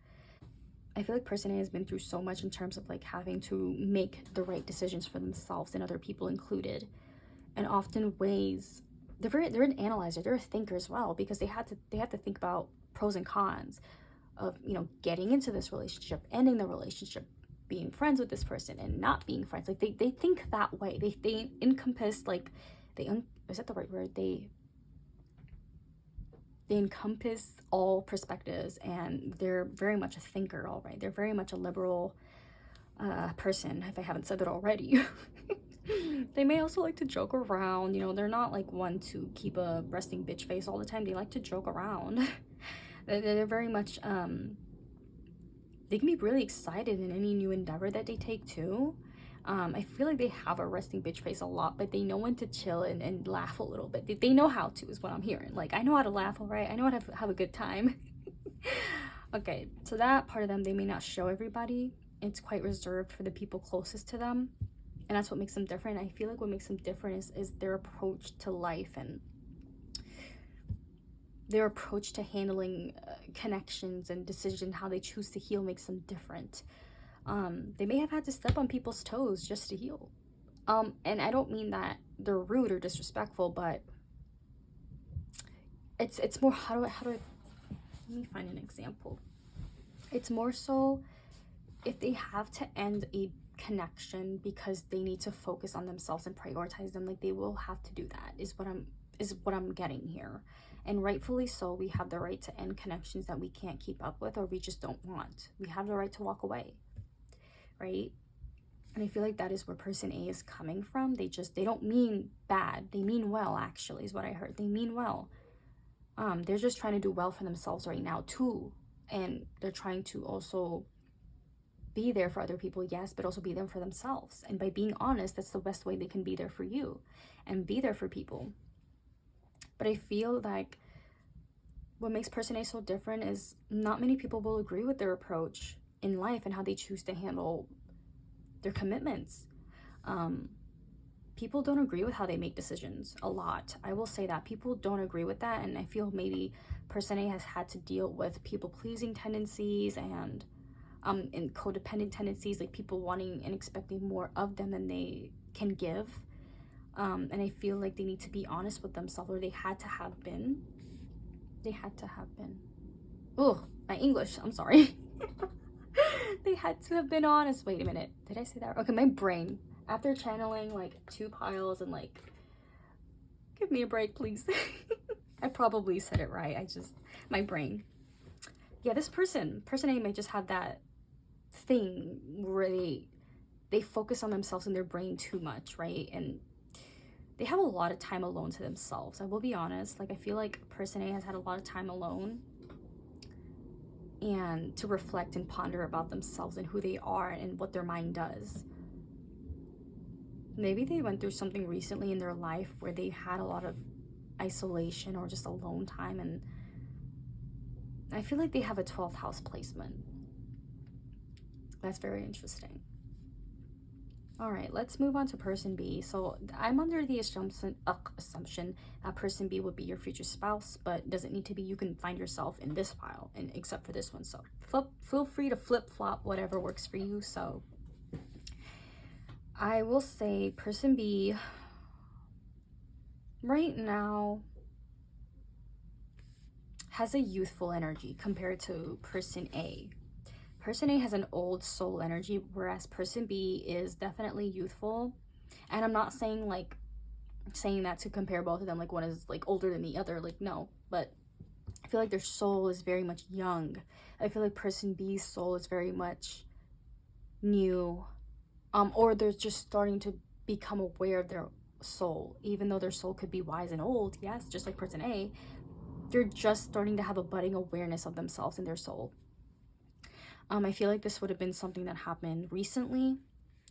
Speaker 1: I feel like person A has been through so much in terms of like having to make the right decisions for themselves and other people included. And often ways, they're an analyzer, they're a thinker as well, because they have to think about pros and cons of, you know, getting into this relationship, ending the relationship, being friends with this person and not being friends. Like they think that way. They encompass, like, is that the right word? They encompass all perspectives, and they're very much a thinker, all right? They're very much a liberal person, if I haven't said that already. They may also like to joke around, you know, they're not like one to keep a resting bitch face all the time. They like to joke around. They're very much, they can be really excited in any new endeavor that they take too. I feel like they have a resting bitch face a lot, but they know when to chill and laugh a little bit. They know how to, is what I'm hearing. Like, I know how to laugh, all right? I know how to have a good time. Okay, so that part of them, they may not show everybody. It's quite reserved for the people closest to them. And that's what makes them different. I feel like what makes them different is their approach to life, and their approach to handling connections and decisions, how they choose to heal makes them different. They may have had to step on people's toes just to heal. And I don't mean that they're rude or disrespectful, but it's more, how do I let me find an example. It's more so, if they have to end a connection because they need to focus on themselves and prioritize them, like, they will have to do that, is what I'm getting here. And rightfully so. We have the right to end connections that we can't keep up with or we just don't want. We have the right to walk away, right? And I feel like that is where person A is coming from. They don't mean bad. They mean well, actually, is what I heard. They mean well. They're just trying to do well for themselves right now too. And they're trying to also be there for other people, yes, but also be there for themselves. And by being honest, that's the best way they can be there for you and be there for people. But I feel like what makes person A so different is not many people will agree with their approach in life and how they choose to handle their commitments. People don't agree with how they make decisions a lot. I will say that people don't agree with that. And I feel maybe person A has had to deal with people-pleasing tendencies and codependent tendencies, like people wanting and expecting more of them than they can give. And I feel like they need to be honest with themselves, or they had to have been. Oh, my English, I'm sorry. They had to have been honest. Wait a minute, did I say that? Okay, my brain, after channeling like 2 piles and like, give me a break, please. I probably said it right. My brain. Yeah, this person A may just have that thing where they focus on themselves and their brain too much, right? And they have a lot of time alone to themselves. I will be honest. Like, I feel like person A has had a lot of time alone and to reflect and ponder about themselves and who they are and what their mind does. Maybe they went through something recently in their life where they had a lot of isolation or just alone time, and I feel like they have a 12th house placement. That's very interesting. All right, let's move on to person B. So I'm under the assumption that person B would be your future spouse, but doesn't need to be. You can find yourself in this pile, and except for this one. So feel free to flip flop whatever works for you. So I will say person B right now has a youthful energy compared to person A. Person A has an old soul energy, whereas person B is definitely youthful. And I'm not saying that to compare both of them, like one is like older than the other, like no, but I feel like their soul is very much young. I feel like person B's soul is very much new, or they're just starting to become aware of their soul, even though their soul could be wise and old, yes, just like person A. They're just starting to have a budding awareness of themselves and their soul. I feel like this would have been something that happened recently.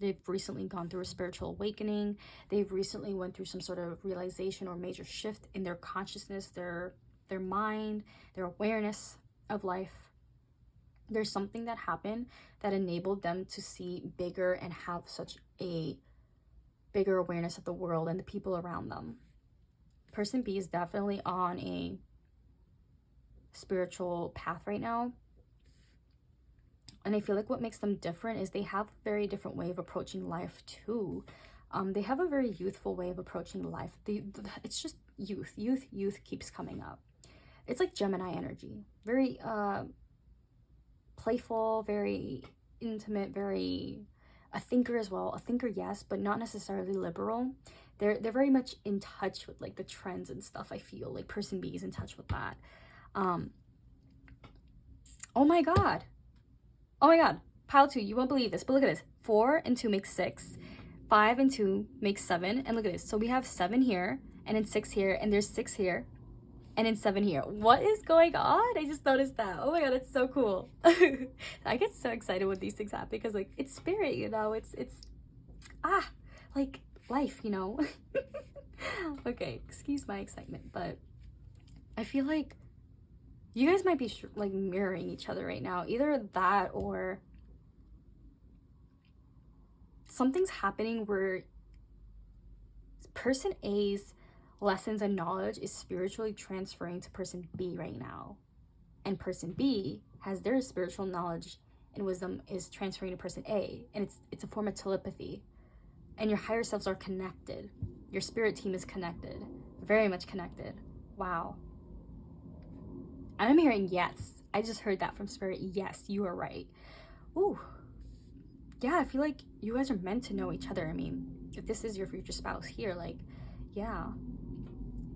Speaker 1: They've recently gone through a spiritual awakening. They've recently went through some sort of realization or major shift in their consciousness, their mind, their awareness of life. There's something that happened that enabled them to see bigger and have such a bigger awareness of the world and the people around them. Person B is definitely on a spiritual path right now. And I feel like what makes them different is they have a very different way of approaching life too. They have a very youthful way of approaching life. It's just youth keeps coming up. It's like Gemini energy, very playful, very intimate, very a thinker as well. A thinker, yes, but not necessarily liberal. They're very much in touch with like the trends and stuff. I feel like person B is in touch with that. Oh my god. Oh my god, pile 2, you won't believe this, but look at this. 4 and 2 makes 6. 5 and 2 makes 7. And look at this. So we have 7 here, and then 6 here, and there's 6 here, and then 7 here. What is going on? I just noticed that. Oh my god, it's so cool. I get so excited when these things happen because like it's spirit, you know, it's like life, you know. Okay, excuse my excitement, but I feel like you guys might be like mirroring each other right now. Either that or something's happening where person A's lessons and knowledge is spiritually transferring to person B right now. And person B has their spiritual knowledge and wisdom is transferring to person A. And it's a form of telepathy. And your higher selves are connected. Your spirit team is connected. Very much connected. Wow. And I'm hearing yes. I just heard that from spirit. Yes, you are right. Ooh. Yeah, I feel like you guys are meant to know each other. I mean, if this is your future spouse here, like, yeah.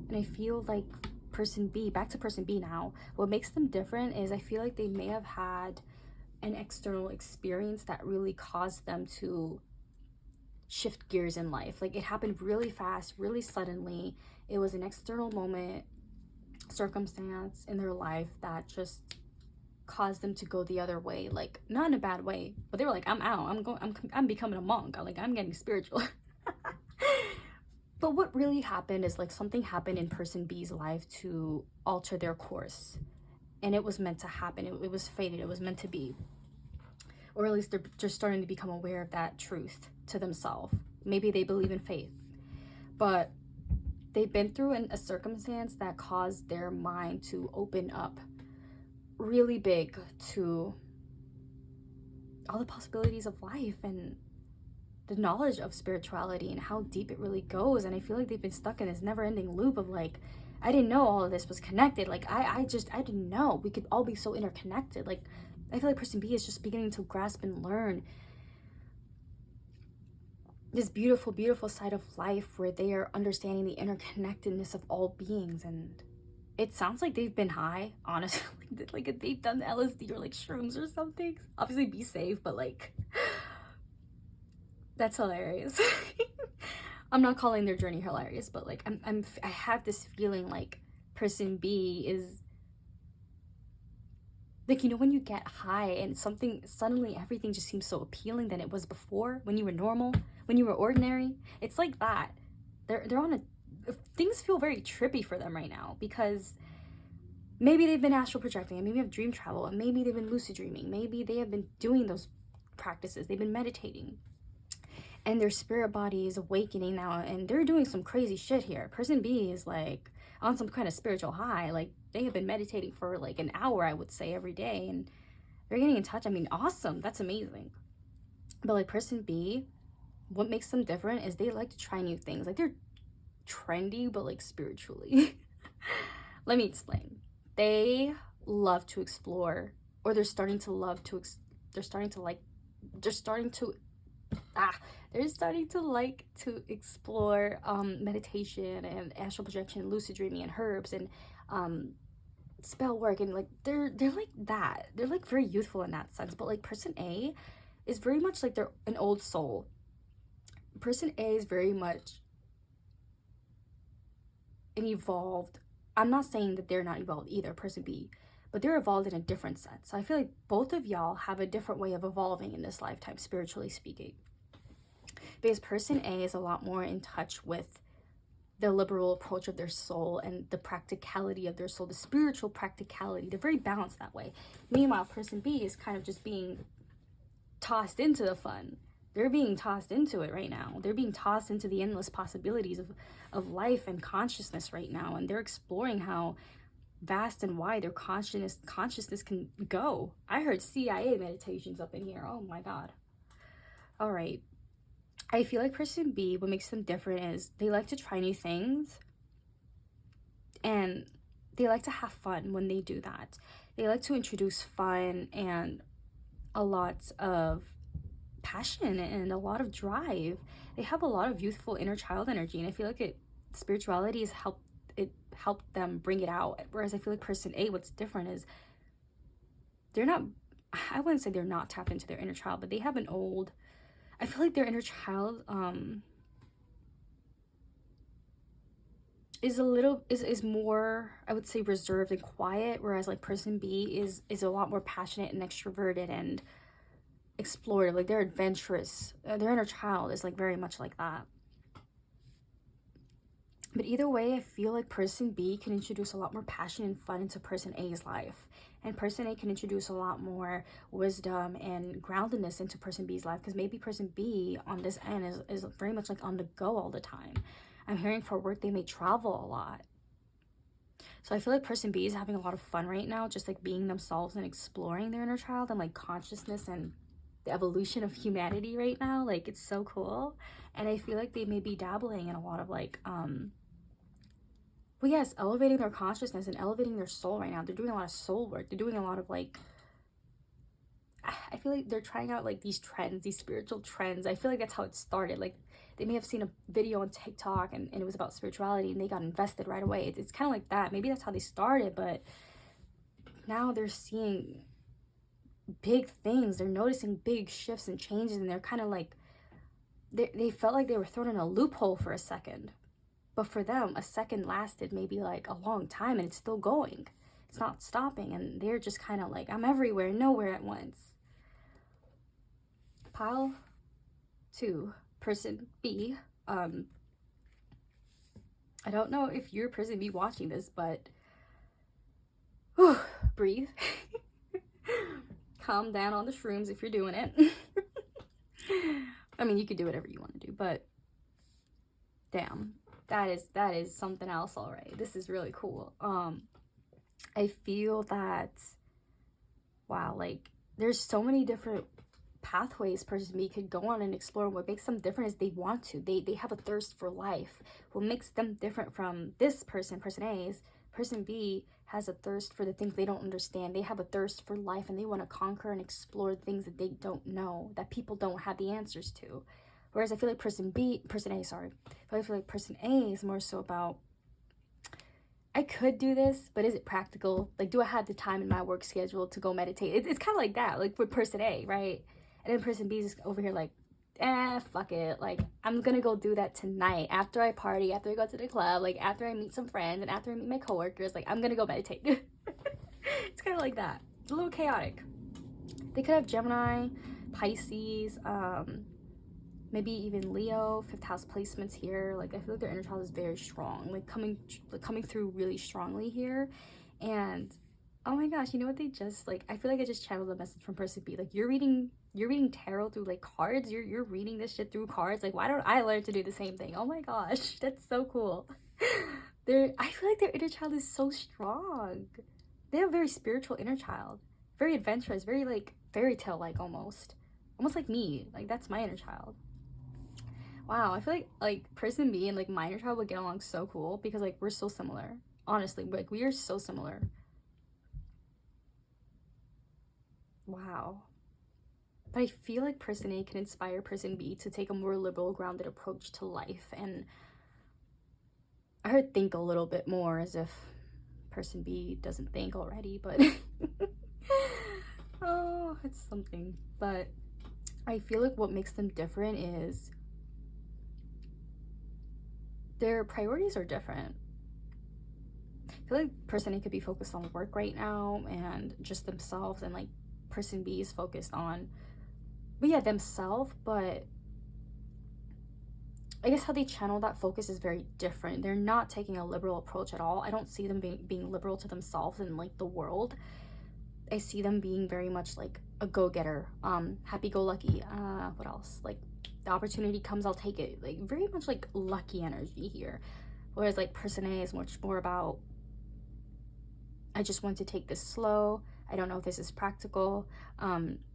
Speaker 1: And I feel like person B, back to person B now, what makes them different is I feel like they may have had an external experience that really caused them to shift gears in life. Like it happened really fast, really suddenly. It was an external moment, circumstance in their life that just caused them to go the other way, like not in a bad way, but they were like, I'm out, I'm becoming a monk, I'm getting spiritual. But what really happened is like something happened in person B's life to alter their course, and it was meant to happen. It was fated, it was meant to be, or at least they're just starting to become aware of that truth to themselves. Maybe they believe in faith, but they've been through a circumstance that caused their mind to open up really big to all the possibilities of life and the knowledge of spirituality and how deep it really goes. And I feel like they've been stuck in this never-ending loop of like, I didn't know all of this was connected. Like I didn't know we could all be so interconnected. Like I feel like person B is just beginning to grasp and learn this beautiful side of life where they are understanding the interconnectedness of all beings. And it sounds like they've been high, honestly. Like if they've done LSD or like shrooms or something. Obviously be safe, but like that's hilarious. I'm not calling their journey hilarious, but like I have this feeling like person B is like, you know, when you get high and something suddenly everything just seems so appealing than it was before when you were normal, when you were ordinary. It's like that. They're on a, things feel very trippy for them right now because maybe they've been astral projecting, and maybe have dream travel, and maybe they've been lucid dreaming, maybe they have been doing those practices, they've been meditating, and their spirit body is awakening now, and they're doing some crazy shit here. Person B is like on some kind of spiritual high. Like, they have been meditating for like an hour, I would say, every day, and they're getting in touch. I mean, awesome, that's amazing. But like person B, what makes them different is they like to try new things. Like, they're trendy, but like spiritually. Let me explain. They love to explore, or they're starting to love to they're starting to like explore meditation and astral projection, lucid dreaming, and herbs, and spell work, and like they're like that. They're like very youthful in that sense. But like person A is very much like they're an old soul. Person A is very much an evolved. I'm not saying that they're not evolved either, person B, but they're evolved in a different sense. So I feel like both of y'all have a different way of evolving in this lifetime, spiritually speaking. Because person A is a lot more in touch with the liberal approach of their soul and the practicality of their soul, the spiritual practicality. They're very balanced that way. Meanwhile, person B is kind of just being tossed into the fun. They're being tossed into it right now. They're being tossed into the endless possibilities of life and consciousness right now. And they're exploring how vast and wide their consciousness can go. I heard CIA meditations up in here. Oh my God. All right. I feel like person B, what makes them different is they like to try new things, and they like to have fun when they do that. They like to introduce fun and a lot of passion and a lot of drive. They have a lot of youthful inner child energy, and I feel like spirituality has helped them bring it out. Whereas I feel like person A, what's different is they're not, I wouldn't say they're not tapped into their inner child, but they have an old, I feel like their inner child is more, I would say, reserved and quiet, whereas like person B is a lot more passionate and extroverted and explorative. Like, they're adventurous. Their inner child is like very much like that. But either way, I feel like person B can introduce a lot more passion and fun into person A's life. And person A can introduce a lot more wisdom and groundedness into person B's life. Because maybe person B on this end is very much like on the go all the time. I'm hearing for work they may travel a lot. So I feel like person B is having a lot of fun right now, just like being themselves and exploring their inner child and like consciousness and the evolution of humanity right now. Like, it's so cool. And I feel like they may be dabbling in a lot of like well, yes, elevating their consciousness and elevating their soul right now. They're doing a lot of soul work. They're doing a lot of like, I feel like they're trying out like these trends, these spiritual trends. I feel like that's how it started. Like, they may have seen a video on TikTok and it was about spirituality and they got invested right away. It's kind of like that. Maybe that's how they started, but now they're seeing big things. They're noticing big shifts and changes, and they're kind of like, they felt like they were thrown in a loophole for a second. But for them, a second lasted maybe like a long time, and it's still going. It's not stopping, and they're just kind of like, I'm everywhere, nowhere at once. Pile 2, person B. I don't know if you're person B watching this, but whew, breathe. Calm down on the shrooms if you're doing it. I mean, you could do whatever you want to do, but damn. That is something else. All right, this is really cool. I feel that, wow, like, there's so many different pathways person B could go on and explore. What makes them different is they want to. They have a thirst for life. What makes them different from this person A, is person B has a thirst for the things they don't understand. They have a thirst for life, and they want to conquer and explore things that they don't know, that people don't have the answers to. Whereas I feel like person A, I feel like person A is more so about, I could do this, but is it practical? Like, do I have the time in my work schedule to go meditate? It's kind of like that, like with person A, right? And then person B is just over here like, fuck it. Like, I'm gonna go do that tonight after I party, after I go to the club, like after I meet some friends and after I meet my coworkers, like I'm gonna go meditate. It's kind of like that. It's a little chaotic. They could have Gemini, Pisces, maybe even Leo, 5th house placements here. Like, I feel like their inner child is very strong, like coming through really strongly here. And Oh my gosh, you know what they just like, I feel like I just channeled a message from person B. Like you're reading tarot through like cards. You're reading this shit through cards. Like why don't I learn to do the same thing? Oh my gosh, that's so cool. I feel like their inner child is so strong. They have a very spiritual inner child. Very adventurous, very like fairy tale like almost. Almost like me. Like that's my inner child. Wow, I feel like person B and like my inner child would get along so cool because like we're so similar. Honestly, like we are so similar. Wow. But I feel like person A can inspire person B to take a more liberal, grounded approach to life. And I heard think a little bit more as if person B doesn't think already, but oh, it's something. But I feel like what makes them different is their priorities are different. I feel like person A could be focused on work right now and just themselves, and like person B is focused on, but yeah, themselves. But I guess how they channel that focus is very different. They're not taking a liberal approach at all. I don't see them being liberal to themselves and like the world. I see them being very much like a go-getter, happy-go-lucky. What else? Like the opportunity comes, I'll take it. Like very much like lucky energy here. Whereas like person A is much more about, I just want to take this slow. I don't know if this is practical.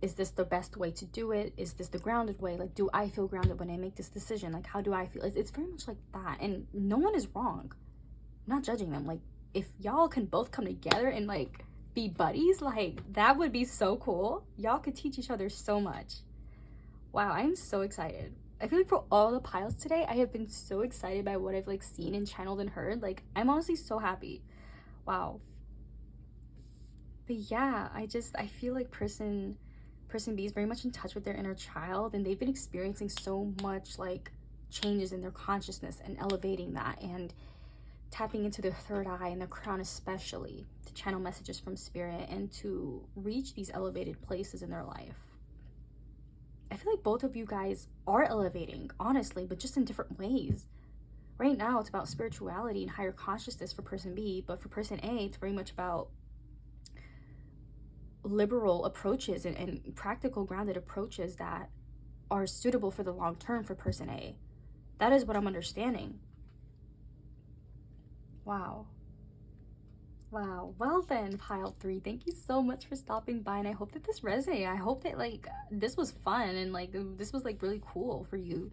Speaker 1: Is this the best way to do it? Is this the grounded way? Like, do I feel grounded when I make this decision? Like, how do I feel? It's very much like that. And no one is wrong. I'm not judging them. Like, if y'all can both come together and like be buddies, like that would be so cool. Y'all could teach each other so much. Wow, I'm so excited. I feel like for all the piles today, I have been so excited by what I've like seen and channeled and heard. Like, I'm honestly so happy. Wow. But yeah, I feel like person B is very much in touch with their inner child, and they've been experiencing so much like changes in their consciousness and elevating that and tapping into their third eye and their crown, especially to channel messages from spirit and to reach these elevated places in their life. I feel like both of you guys are elevating, honestly, but just in different ways. Right now it's about spirituality and higher consciousness for person B, but for person A it's very much about liberal approaches and practical, grounded approaches that are suitable for the long term for person A. That is what I'm understanding. Wow. Wow. Well then, pile 3, thank you so much for stopping by, and I hope that this resonated. I hope that like this was fun and like this was like really cool for you.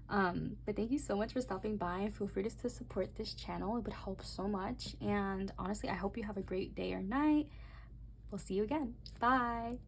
Speaker 1: But thank you so much for stopping by, and feel free to support this channel. It would help so much. And honestly, I hope you have a great day or night. We'll see you again. Bye.